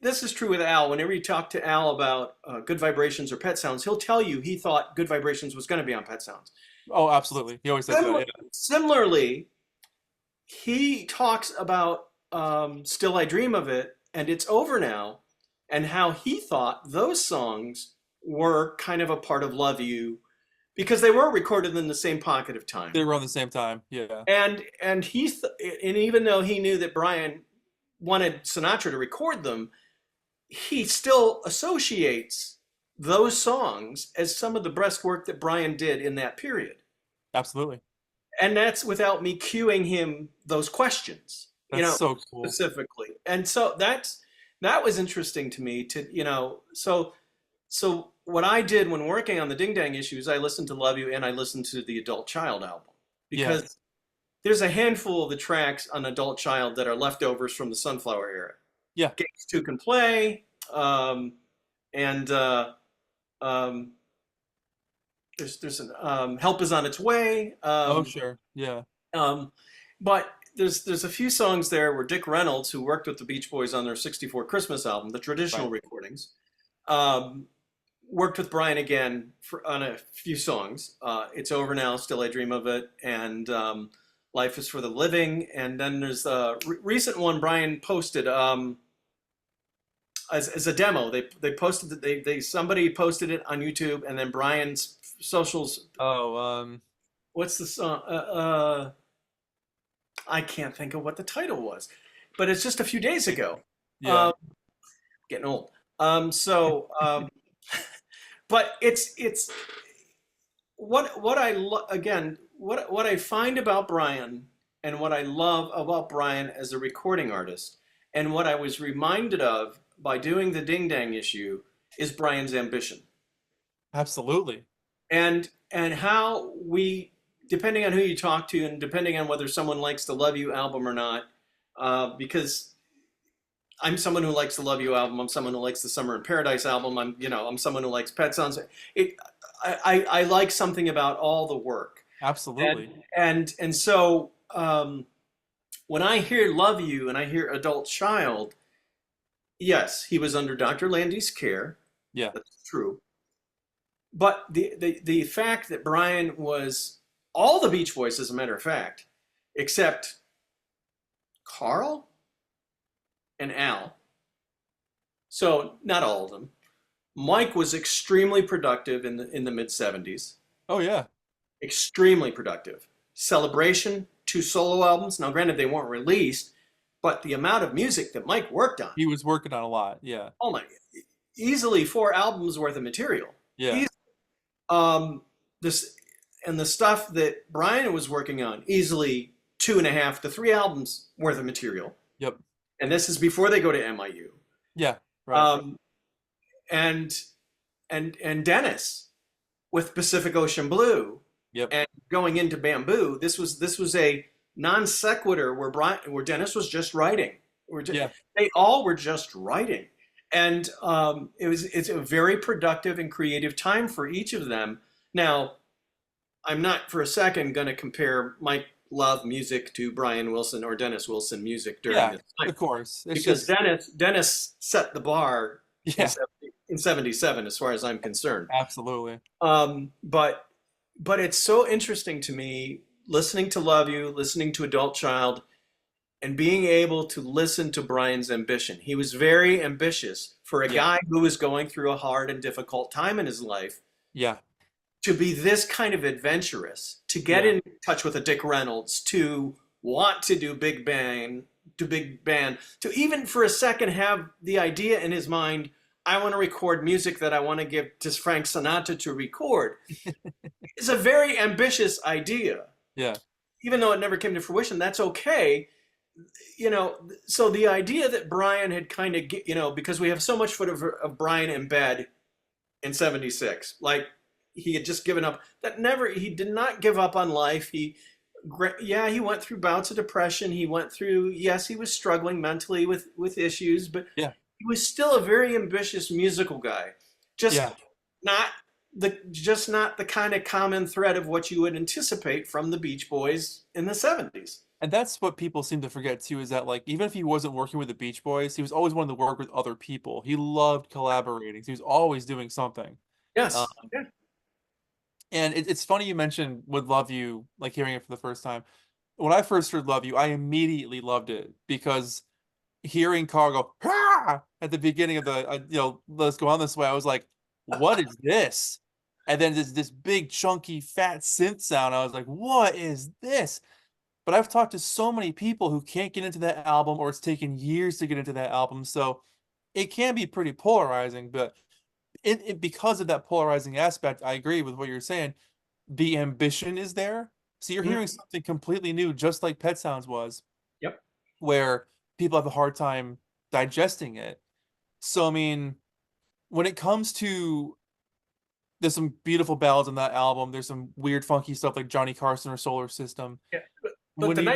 this is true with Al. Whenever you talk to Al about Good Vibrations or Pet Sounds, he'll tell you he thought Good Vibrations was going to be on Pet Sounds. Oh, absolutely. He always says that. Yeah. Similarly, he talks about Still I Dream of It and It's Over Now, and how he thought those songs were kind of a part of Love You, because they were recorded in the same pocket of time. They were on the same time. Yeah. And even though he knew that Brian wanted Sinatra to record them, he still associates those songs as some of the best work that Brian did in that period. Absolutely. And that's without me cueing him those questions, That's so cool. specifically. And so that was interesting to me so what I did when working on the Ding Dang issues, I listened to Love You and I listened to the Adult Child album, Yeah. because there's a handful of the tracks on Adult Child that are leftovers from the Sunflower era. Yeah. Giggens 2 Can Play, and um, there's an Help Is on Its Way. Oh, sure. Yeah. Um, but there's a few songs there where Dick Reynolds, who worked with the Beach Boys on their '64 Christmas album, the traditional Right. recordings, worked with Brian again on a few songs. It's Over Now, Still I Dream of It, and Life is for the Living. And then there's a recent one Brian posted as a demo. They posted somebody posted it on YouTube, and then Brian's socials. Oh, What's the song? I can't think of what the title was, but it's just a few days ago. yeah. Getting old. But it's what I find about Brian, and what I love about Brian as a recording artist, and what I was reminded of by doing the Ding Dang issue, is Brian's ambition, Absolutely. and how we, depending on who you talk to, and depending on whether someone likes the Love You album or not, because I'm someone who likes the Love You album. I'm someone who likes the Summer in Paradise album. I'm someone who likes Pet Sounds. I like something about all the work. Absolutely. And so when I hear Love You and I hear Adult Child, yes, he was under Dr. Landy's care. Yeah. That's true. But the fact that Brian was all the Beach Boys, as a matter of fact, except Carl and Al. So not all of them. Mike was extremely productive in the mid '70s. Oh, yeah. Extremely productive. Celebration, 2 solo albums. Now, granted, they weren't released, but the amount of music that Mike worked on. He was working on a lot. Yeah. Oh my! Easily 4 albums worth of material. Yeah. This and the stuff that Brian was working on, easily 2.5 to 3 albums worth of material. Yep. And this is before they go to MIU. Yeah. Right. Um, and and Dennis with Pacific Ocean Blue Yep. and going into Bamboo. This was a non sequitur where Dennis was just writing. Yeah. They all were just writing, and it's a very productive and creative time for each of them. Now, I'm not for a second going to compare Mike Love music to Brian Wilson or Dennis Wilson music during Yeah. this time, Of course. It's because just Dennis set the bar in yeah. in '77, as far as I'm concerned. Absolutely. But it's so interesting to me listening to Love You, listening to Adult Child, and being able to listen to Brian's ambition. He was very ambitious for a Yeah. guy who was going through a hard and difficult time in his life Yeah. to be this kind of adventurous, to get Yeah. in touch with a Dick Reynolds, to want to do big band, to even for a second have the idea in his mind, I want to record music that I want to give to Frank Sinatra to record. It's a very ambitious idea. Yeah. Even though it never came to fruition, that's okay. So the idea that Brian had kind of, because we have so much footage of Brian in bed in '76, like he had just given up. He did not give up on life. He went through bouts of depression. He was struggling mentally with issues, but Yeah. he was still a very ambitious musical guy. Just Yeah. not the kind of common thread of what you would anticipate from the Beach Boys in the '70s. And that's what people seem to forget too, is that like even if he wasn't working with the Beach Boys, he was always wanting to work with other people. He loved collaborating. So he was always doing something. Yes. Um, and it's funny you mentioned Would Love You, like hearing it for the first time. When I first heard Love You, I immediately loved it because hearing Carl go "Ah!" at the beginning of the Let's Go On This Way, I was like, what is this? And then this big chunky fat synth sound. I was like, what is this? But I've talked to so many people who can't get into that album, or it's taken years to get into that album. So it can be pretty polarizing, but because of that polarizing aspect, I agree with what you're saying. The ambition is there. So you're hearing Mhm. something completely new, just like Pet Sounds was, Yep. where people have a hard time digesting it. So, I mean, when it comes to there's some beautiful ballads on that album. There's some weird, funky stuff like Johnny Carson or Solar System. Yeah. But When the you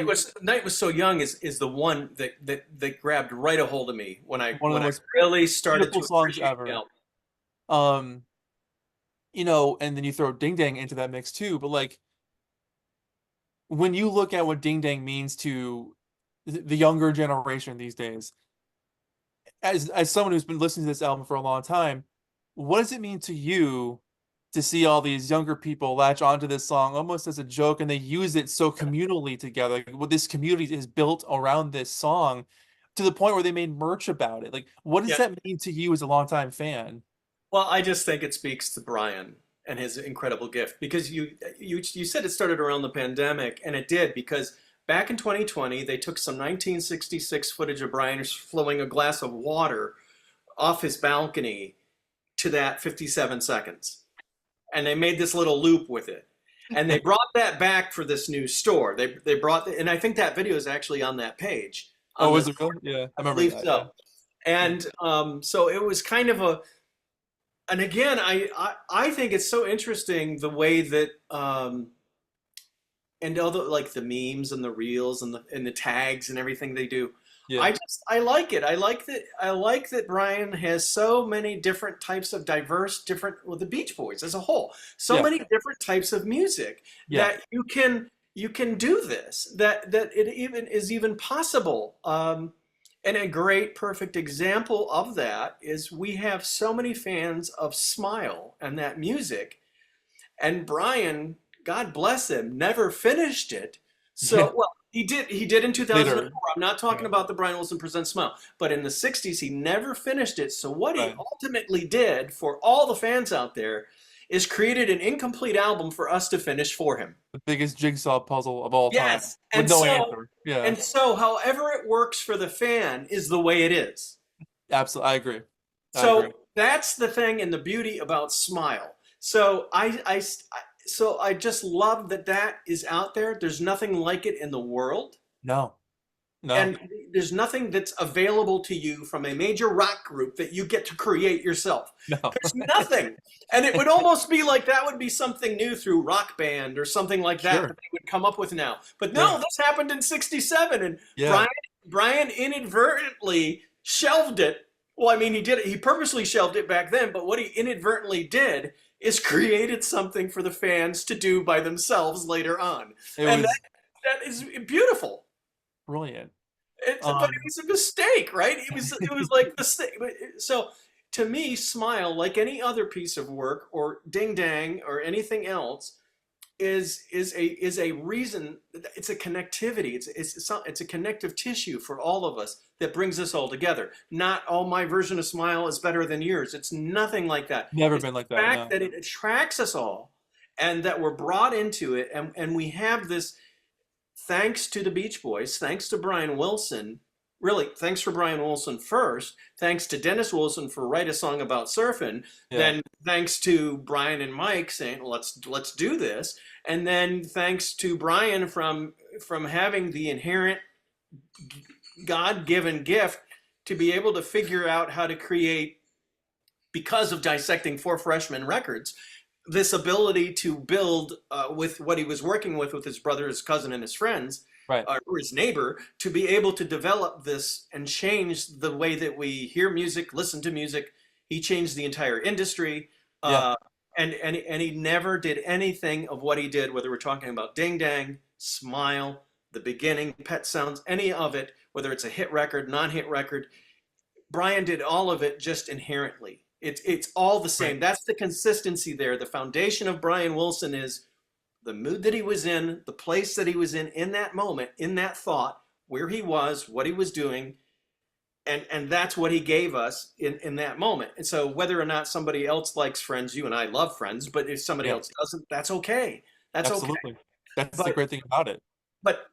night was so young is the one that grabbed right a hold of me when one of the I most really started beautiful to songs appreciate the ever. album. Um, and then you throw Ding Dang into that mix too. But like when you look at what Ding Dang means to the younger generation these days, as someone who's been listening to this album for a long time, what does it mean to you to see all these younger people latch onto this song almost as a joke, and they use it so communally together? Like, what this community is built around this song to the point where they made merch about it. Like, what does Yeah. that mean to you as a longtime fan? Well, I just think it speaks to Brian and his incredible gift, because you said it started around the pandemic, and it did, because back in 2020 they took some 1966 footage of Brian flowing a glass of water off his balcony to that 57 seconds, and they made this little loop with it, and they brought that back for this new store. They brought and I think that video is actually on that page on Oh, the is it really? Yeah, I I remember believe that. so. Yeah. And so it was kind of and again, I think it's so interesting the way that and all the like the memes and the reels and the tags and everything they do. Yeah. I like it. I like that Brian has so many different types of the Beach Boys as a whole. So Yeah. many different types of music Yeah. that you can do this, that it even is even possible. And a great perfect example of that is we have so many fans of Smile and that music, and Brian, God bless him, never finished it. So, well, he did in 2004. Later. I'm not talking Yeah. about the Brian Wilson Presents Smile, but in the '60s, he never finished it. So what he Right. ultimately did for all the fans out there is created an incomplete album for us to finish for him. The biggest jigsaw puzzle of all time Yes. with And no so, answer. Yeah. and so however it works for the fan is the way it is. Absolutely. I agree. I So agree. that's the thing and the beauty about Smile. So so I just love that that is out there. There's nothing like it in the world. No, no, And there's nothing that's available to you from a major rock group that you get to create yourself. no. There's nothing. And it would almost be like that would be something new through Rock Band or something like that Sure, that they would come up with now. But no, sure. this happened in 67 and Yeah, Brian inadvertently shelved it. Well, I mean, he did it. He purposely shelved it back then, but what he inadvertently did is created something for the fans to do by themselves later on. it And was that is beautiful. brilliant. But it was a mistake, right? It was like the mistake. So to me, Smile, like any other piece of work, or Ding Dang, or anything else, is a reason. It's a connectivity. It's a connective tissue for all of us that brings us all together. Not all my version of Smile is better than yours. It's nothing like that. Never It's been like the that. fact No. that it attracts us all, and that we're brought into it, and we have this thanks to the Beach Boys, thanks to Brian Wilson, really, thanks for Brian Wilson first, thanks to Dennis Wilson for write a song about surfing, Yeah, then thanks to Brian and Mike saying let's do this, and then thanks to Brian from having the inherent God-given gift to be able to figure out how to create, because of dissecting Four Freshmen Records, this ability to build with what he was working with his brother, his cousin, and his friends, right. or his neighbor, to be able to develop this and change the way that we hear music, listen to music. He changed the entire industry, Yeah, uh, and he never did anything of what he did, whether we're talking about Ding Dang, Smile, The Beginning, Pet Sounds, any of it, whether it's a hit record, non-hit record. Brian did all of it just inherently. It's all the right. same. That's the consistency there. The foundation of Brian Wilson is the mood that he was in, the place that he was in that moment, in that thought, where he was, what he was doing, and that's what he gave us in that moment. And so whether or not somebody else likes Friends, you and I love Friends, but if somebody Yeah, else doesn't, that's okay. That's okay. absolutely. That's the But great thing about it. but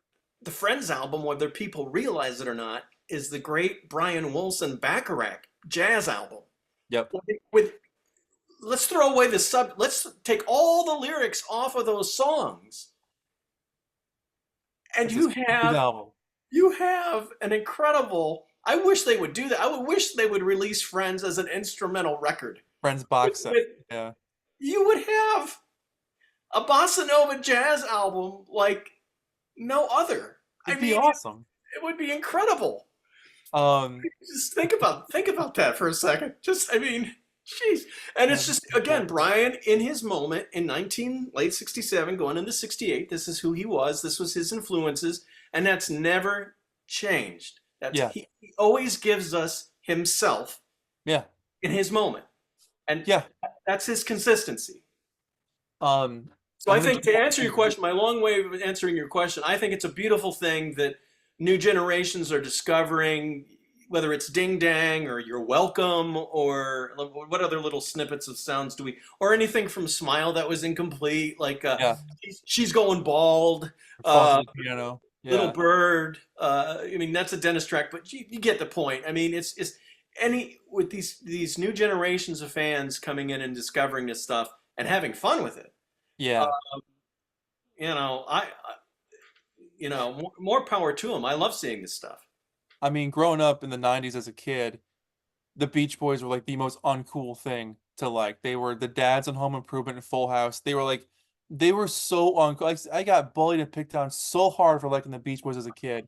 the Friends album, whether people realize it or not, is the great Brian Wilson Bacharach jazz album. Yep. With let's throw away the sub. Let's take all the lyrics off of those songs, and It's a good album. you have an incredible. I wish they would do that. I would wish they would release Friends as an instrumental record. Friends box set. Yeah. You would have a bossa nova jazz album like no other. I It'd be mean, awesome. it would be incredible. Um, Just think about that for a second. Just I mean, jeez. And yeah, it's just again Brian in his moment in late 67 going into 68, this is who he was, this was his influences, and that's never changed. That's yeah, he always gives us himself yeah, in his moment. And yeah. that's his consistency. So I'm I gonna think to answer your jump- question, my long way of answering your question, I think it's a beautiful thing that new generations are discovering, whether it's Ding Dang or You're Welcome or what other little snippets of sounds do we, or anything from Smile that was incomplete, like Yeah, She's Going Bald, falls uh, on the piano. Little Yeah, Bird. I mean, that's a Dennis track, but you get the point. I mean, it's any with these new generations of fans coming in and discovering this stuff and having fun with it. Uh, yeah. more power to them. I love seeing this stuff. I mean, growing up in the '90s as a kid, the Beach Boys were like the most uncool thing to like. They were the dads on Home Improvement and Full House. They were like, they were so uncool. Like, I got bullied and picked on so hard for liking the Beach Boys as a kid.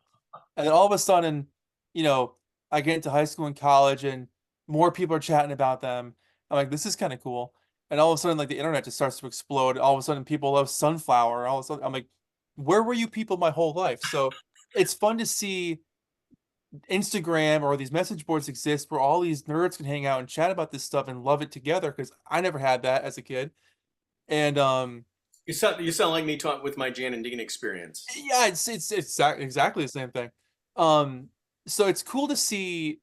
And then all of a sudden, you know, I get into high school and college and more people are chatting about them. I'm like, this is kind of cool. And all of a sudden, like the internet just starts to explode. All of a sudden, people love Sunflower. All of a sudden, I'm like, where were you people my whole life? So it's fun to see Instagram or these message boards exist where all these nerds can hang out and chat about this stuff and love it together because I never had that as a kid. And You sound like me talk with my Jan and Dean experience. yeah, exactly the same thing. Um, so it's cool to see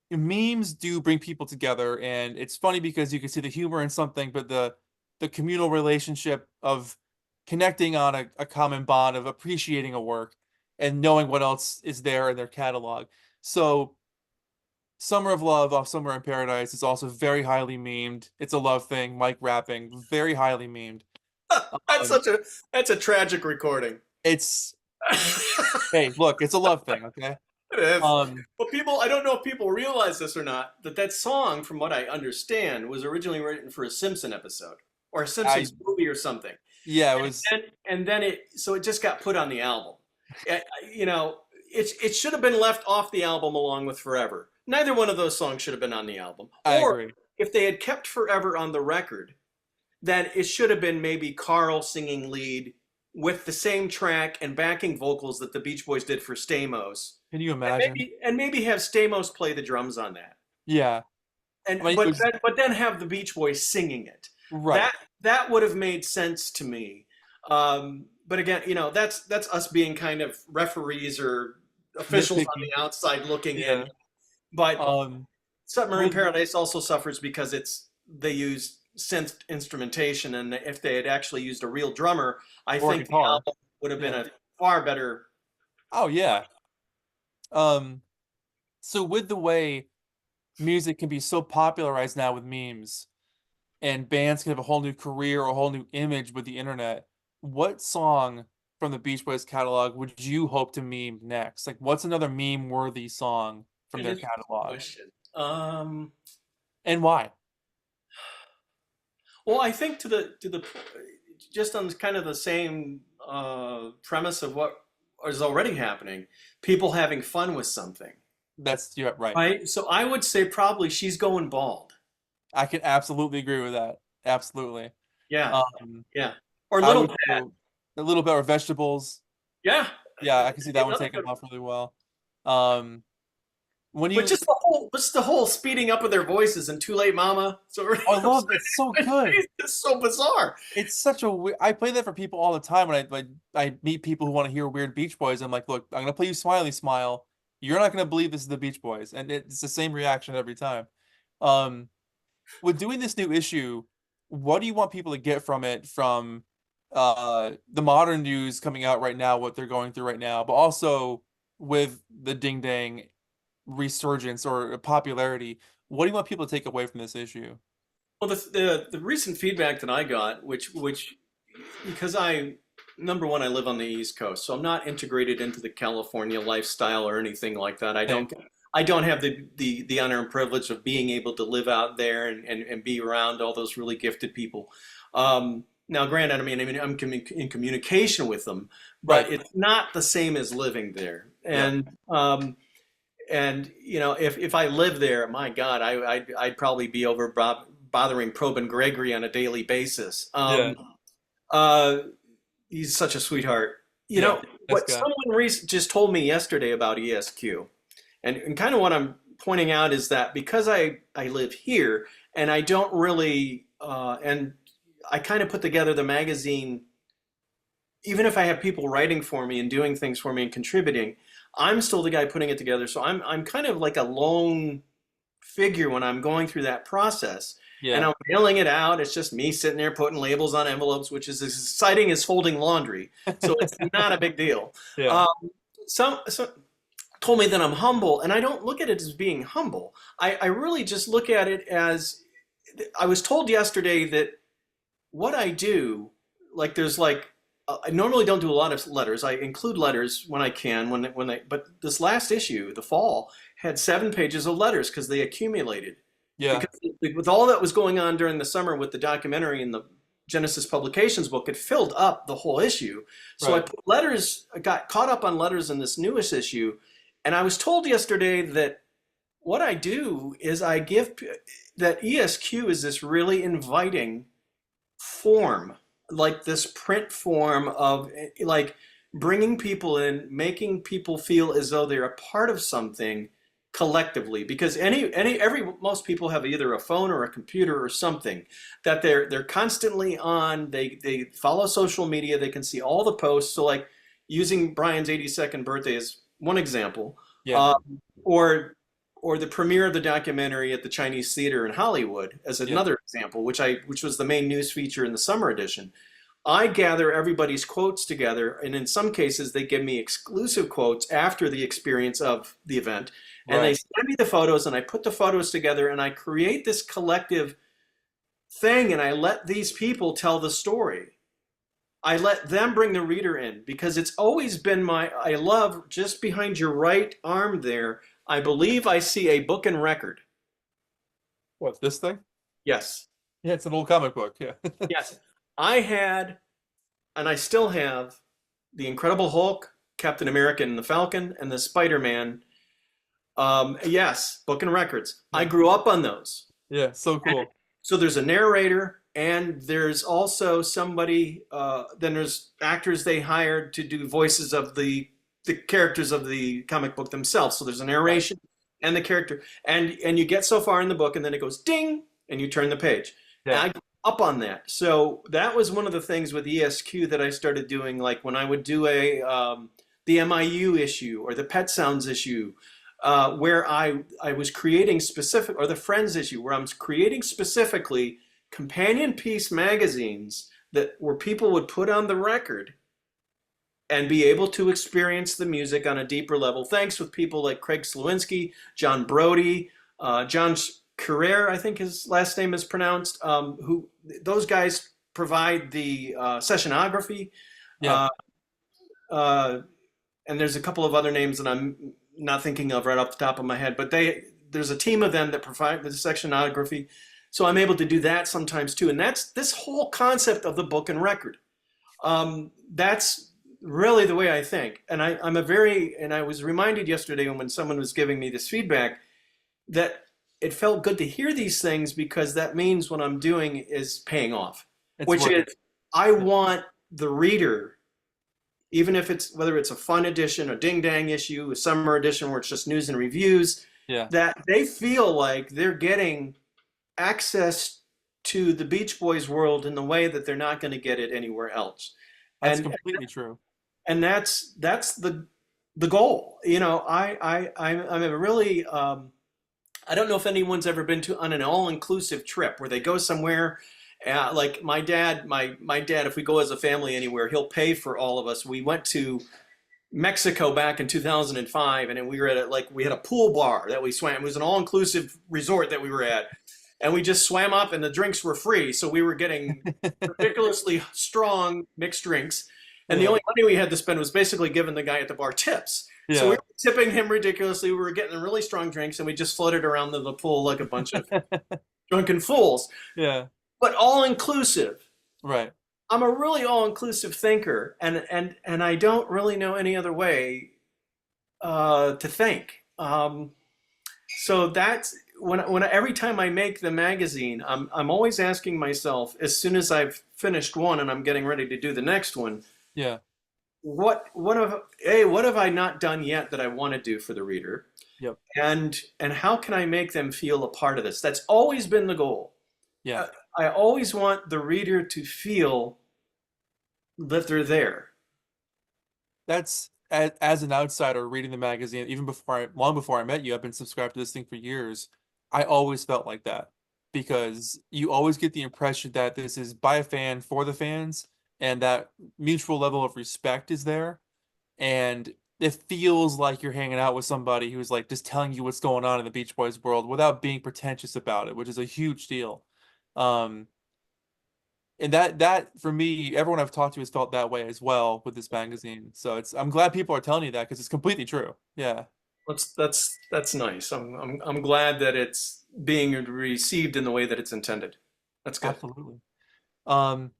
memes do bring people together, and it's funny because you can see the humor in something, but the communal relationship of connecting on a common bond of appreciating a work and knowing what else is there in their catalog. So Summer of Love off Somewhere in Paradise is also very highly memed. It's a love thing, Mike rapping, very highly memed. That's Um, such a that's a tragic recording. it's hey, look, it's a love thing, okay? It is. Um, But people, I don't know if people realize this or not, that that song, from what I understand, was originally written for a Simpson episode or a I Simpsons movie or something. yeah, it was. And then it just got put on the album. Uh, You know, it should have been left off the album along with Forever. Neither one of those songs should have been on the album. I Or agree. if they had kept Forever on the record, then it should have been maybe Carl singing lead with the same track and backing vocals that the Beach Boys did for Stamos. Can you And imagine? maybe have Stamos play the drums on that. Yeah, And I mean, it was but then have the Beach Boys singing it. right. That that would have made sense to me. But again, that's us being kind of referees or officials on Nitpicky. the outside looking in. Yeah. But Um, Submarine with Paradise also suffers because they use synth instrumentation, and if they had actually used a real drummer, I or think the guitar. album would have been Yeah. a far better. Oh yeah. Um, so with the way music can be so popularized now with memes, and bands can have a whole new career or a whole new image with the internet, what song from the Beach Boys catalog would you hope to meme next? Like, what's another meme-worthy song from It their is a good catalog, question. and why? Well, I think to the just on kind of the same premise of what is already happening, people having fun with something, You're right. right? So I would say probably She's Going Bald. I can absolutely agree with that. Absolutely. Yeah, Um, yeah. Or I Little would Pat. go a little bit of vegetables. Yeah, Yeah, I can see that one another taking good one. off really well. Um, when But you, just the whole speeding up of their voices and Too Late Mama. So oh, I love it's so good. it's so bizarre. It's such a weird. I play that for people all the time when I meet people who want to hear weird Beach Boys. I'm like, look, I'm gonna play you Smiley Smile. You're not gonna believe this is the Beach Boys, and it's the same reaction every time. Um, with doing this new issue, what do you want people to get from it? From the modern news coming out right now, what they're going through right now, but also with the Ding Dang resurgence or popularity. What do you want people to take away from this issue? Well, the recent feedback that I got, which because I number one, I live on the East Coast, so I'm not integrated into the California lifestyle or anything like that. Same. I don't have the honor and privilege of being able to live out there and be around all those really gifted people. Now, granted, I mean, in communication with them, Right. but it's not the same as living there. Yep. And if I lived there, my God, I'd probably be over bothering Probe and Gregory on a daily basis. Yeah. Uh, he's such a sweetheart. You Yeah. know This what? guy. Someone just told me yesterday about ESQ, and kind of what I'm pointing out is that because I live here and I don't really and I kind of put together the magazine, even if I have people writing for me and doing things for me and contributing, I'm still the guy putting it together. So I'm kind of like a lone figure when I'm going through that process. And Yeah. I'm mailing it out. It's just me sitting there putting labels on envelopes, which is as exciting as folding laundry. So it's not a big deal. Yeah. Um, some told me that I'm humble, and I don't look at it as being humble. I really just look at it as I was told yesterday that what I do, like there's like I normally don't do a lot of letters. I include letters when I can, but this last issue, the fall, had 7 pages of letters because they accumulated. Yeah. Because with all that was going on during the summer with the documentary and the Genesis Publications book, it filled up the whole issue. So Right. I got caught up on letters in this newest issue, and I was told yesterday that what I do is I give that ESQ is this really inviting form, like this print form of like bringing people in, making people feel as though they're a part of something collectively. Because most people have either a phone or a computer or something that they're constantly on. They follow social media. They can see all the posts. So like using Brian's 82nd birthday as one example, Yeah. or the premiere of the documentary at the Chinese Theater in Hollywood as Yeah. another example, which was the main news feature in the summer edition. I gather everybody's quotes together, and in some cases, they give me exclusive quotes after the experience of the event, and they Right. send me the photos, and I put the photos together, and I create this collective thing, and I let these people tell the story. I let them bring the reader in because it's always been I love just behind your right arm there. I believe I see a book and record. What, this thing? Yes. Yeah, it's an old comic book. Yeah. Yes. I had, and I still have, the Incredible Hulk, Captain America and the Falcon, and the Spider-Man. Yes, book and records. I Yeah. grew up on those. Yeah, so cool. So there's a narrator, and there's also somebody. Then there's actors they hired to do voices of the characters of the comic book themselves. So there's a Right. narration and the character, and you get so far in the book, and then it goes ding, and you turn the page. And Yeah. I grew up on that. So that was one of the things with ESQ that I started doing, like when I would do the MIU issue or the Pet Sounds issue where I was creating specific, or the Friends issue, where I was creating specifically companion piece magazines that where people would put on the record and be able to experience the music on a deeper level. Thanks with people like Craig Slawinski, John Brody, John Carrere, I think his last name is pronounced. Who those guys provide the sessionography. Yeah. Uh, uh, and there's a couple of other names that I'm not thinking of right off the top of my head, but there's a team of them that provide the sectionography. So I'm able to do that sometimes too. And that's this whole concept of the book and record. That's really the way I think. And I was reminded yesterday when someone was giving me this feedback that it felt good to hear these things because that means what I'm doing is paying off, It's which working. is I want the reader, even if it's whether it's a fun edition, a ding dang issue, a summer edition where it's just news and reviews, Yeah. that they feel like they're getting access to the Beach Boys world in the way that they're not going to get it anywhere else. That's And completely true. that's the goal. You know, I'm a really I don't know if anyone's ever been to on an all-inclusive trip where they go somewhere. Like my dad, if we go as a family anywhere, he'll pay for all of us. We went to Mexico back in 2005, and then we were at we had a pool bar that we swam. It was an all-inclusive resort that we were at, and we just swam up, and the drinks were free, so we were getting ridiculously strong mixed drinks, and the Yeah. only money we had to spend was basically giving the guy at the bar tips. So we Yeah. were tipping him ridiculously. We were getting really strong drinks, and we just floated around the pool like a bunch of drunken fools. Yeah. But all inclusive. Right. I'm a really all inclusive thinker, and I don't really know any other way to think. So that's when every time I make the magazine, I'm always asking myself as soon as I've finished one and I'm getting ready to do the next one, Yeah. what have I not done yet that I want to do for the reader, Yep. and how can I make them feel a part of this? That's always been the goal. Yeah. I always want the reader to feel that they're there. That's as an outsider reading the magazine, even long before I met you, I've been subscribed to this thing for years. I always felt like that because you always get the impression that this is by a fan for the fans, and that mutual level of respect is there, and it feels like you're hanging out with somebody who's like just telling you what's going on in the Beach Boys world without being pretentious about it, which is a huge deal. Um, and that for me, everyone I've talked to has felt that way as well with this magazine. So I'm glad people are telling you that because it's completely true. Yeah, That's nice. I'm glad that it's being received in the way that it's intended. That's good. absolutely. Um,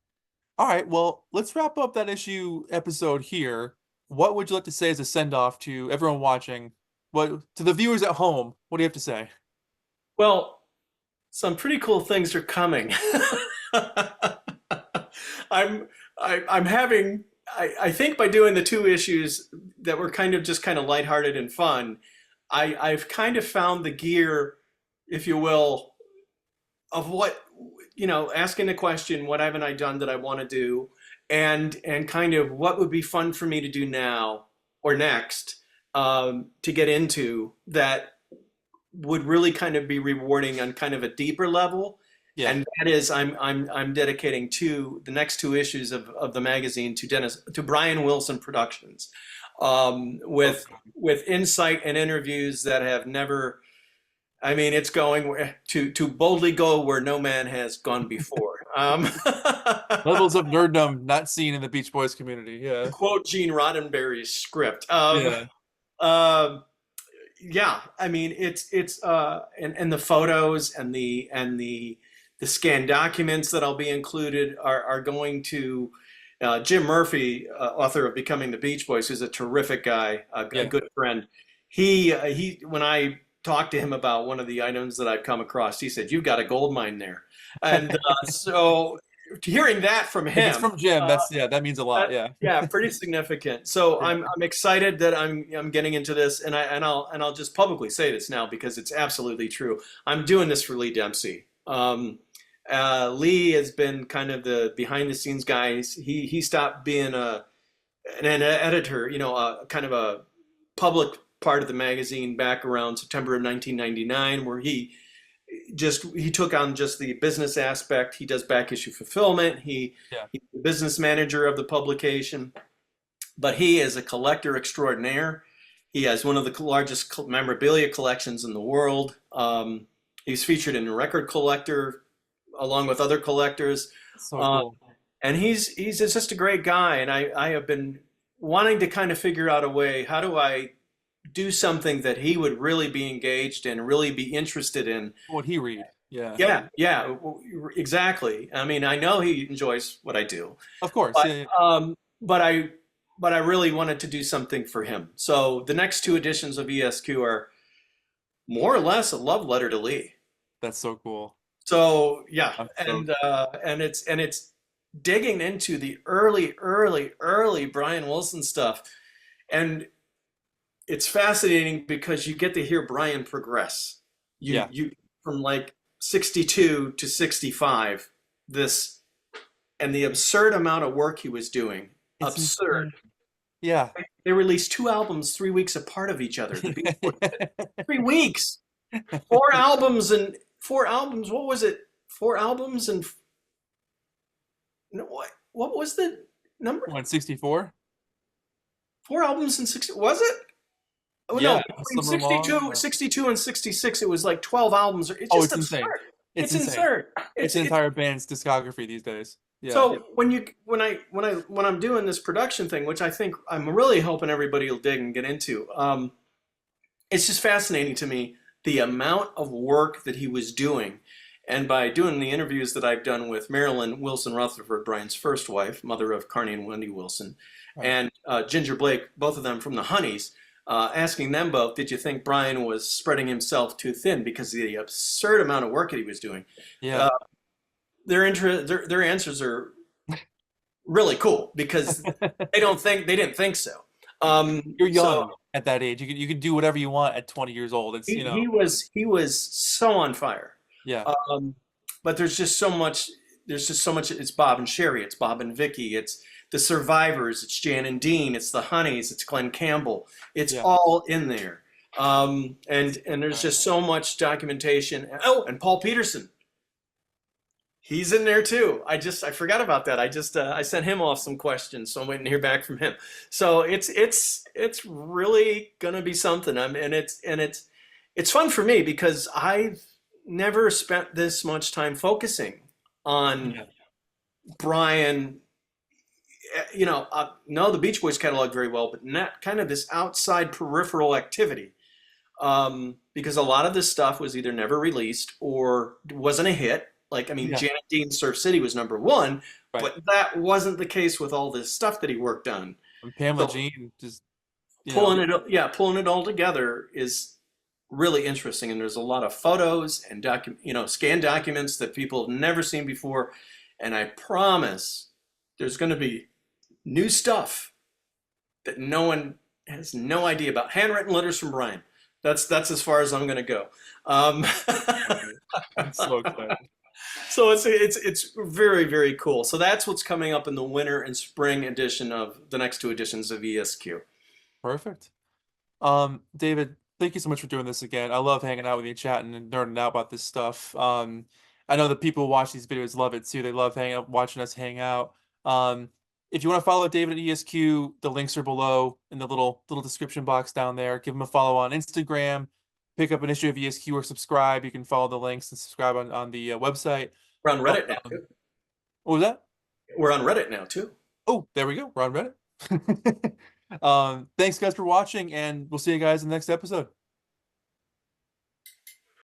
all right, well, let's wrap up that issue episode here. What would you like to say as a send off to everyone watching? What to the viewers at home? What do you have to say? Well, some pretty cool things are coming. I'm I'm having I think by doing the two issues that were kind of lighthearted and fun, I've kind of found the gear, if you will, of what asking the question, what haven't I done that I want to do, and kind of what would be fun for me to do now or next, to get into that would really kind of be rewarding on kind of a deeper level. Yeah. And that is I'm dedicating the next two issues of the magazine to Brian Wilson Productions, with insight and interviews that have never. I mean, it's going to boldly go where no man has gone before. Um, Levels of nerddom not seen in the Beach Boys community. to Yeah. quote Gene Roddenberry's script. Yeah. Um, yeah, I mean and the photos and the scanned documents that I'll be included are going to Jim Murphy, author of Becoming the Beach Boys, who's a terrific guy, a Yeah. good friend. He when I talked to him about one of the items that I've come across, he said, "You've got a gold mine there," and so hearing that from If it's him. from Jim, Uh, yeah, that means a lot. Yeah. yeah, pretty significant. So Yeah. I'm excited that I'm getting into this, and I'll just publicly say this now because it's absolutely true. I'm doing this for Lee Dempsey. Lee has been kind of the behind the scenes guy. He stopped being an editor, kind of a public part of the magazine back around September of 1999, where he took on just the business aspect. He does back issue fulfillment. Yeah. He's the business manager of the publication, but he is a collector extraordinaire. He has one of the largest memorabilia collections in the world. He's featured in Record Collector along with other collectors. So Uh, cool. and he's just a great guy. And I have been wanting to kind of figure out a way, how do I do something that he would really be engaged in, really be interested in. What he read. Yeah. Yeah, exactly. I mean, I know he enjoys what I do, Of course. but Yeah. but I really wanted to do something for him. So the next two editions of ESQ are more or less a love letter to Lee. That's so cool. So yeah, I'm so and it's digging into the early Brian Wilson stuff, and it's fascinating because you get to hear Brian progress. yeah. You from like 62 to 65, this and the absurd amount of work he was doing. It's Absurd. insane. Yeah. They released two albums 3 weeks apart of each other. The Beach Boys. 3 weeks. Four albums. What was it? Four albums and no, what was the number? 164. 4 albums and 60, was it? Oh no, Yeah. between Summer long. 62 and 66, it was like 12 albums. It's Oh, just it's insane. absurd. It's It's insane. absurd. It's an entire band's discography these days. Yeah. So when I'm doing this production thing, which I think I'm really hoping everybody will dig and get into, it's just fascinating to me the amount of work that he was doing. And by doing the interviews that I've done with Marilyn Wilson Rutherford, Brian's first wife, mother of Carney and Wendy Wilson, Right. and Ginger Blake, both of them from the Honeys, asking them both, did you think Brian was spreading himself too thin because of the absurd amount of work that he was doing? Yeah. Their answers are really cool because they didn't think so. You're So young at that age. You could do whatever you want at 20 years old. It's, he was so on fire. yeah. But there's just so much. It's Bob and Sherry. It's Bob and Vicky. It's the Survivors. It's Jan and Dean. It's the Honeys. It's Glenn Campbell. It's Yeah. all in there. And there's just so much documentation. Oh, and Paul Peterson. He's in there too. I forgot about that. I sent him off some questions, so I'm waiting to hear back from him. So it's really gonna be something. And it's fun for me because I've never spent this much time focusing on Yeah. Brian. Know the Beach Boys catalog very well, but not kind of this outside peripheral activity. Because a lot of this stuff was either never released or wasn't a hit. Like, I mean, Yeah. Janet Dean's Surf City was #1, Right. but that wasn't the case with all this stuff that he worked on. And Pamela So Jean just, pulling it all together is really interesting. And there's a lot of photos and scanned documents that people have never seen before. And I promise there's going to be new stuff that no one has no idea about. Handwritten letters from Brian. That's as far as I'm going to go. I'm so excited. So it's very, very cool. So that's what's coming up in the winter and spring edition of the next two editions of ESQ. Perfect. David, thank you so much for doing this again. I love hanging out with you, chatting and nerding out about this stuff. I know that people who watch these videos love it too. They love watching us hang out. If you want to follow David at ESQ, the links are below in the little description box down there. Give him a follow on Instagram. Pick up an issue of ESQ or subscribe. You can follow the links and subscribe on the website. We're on Reddit now. What was that? We're on Reddit now too. Oh, there we go. We're on Reddit. Thanks guys for watching, and we'll see you guys in the next episode.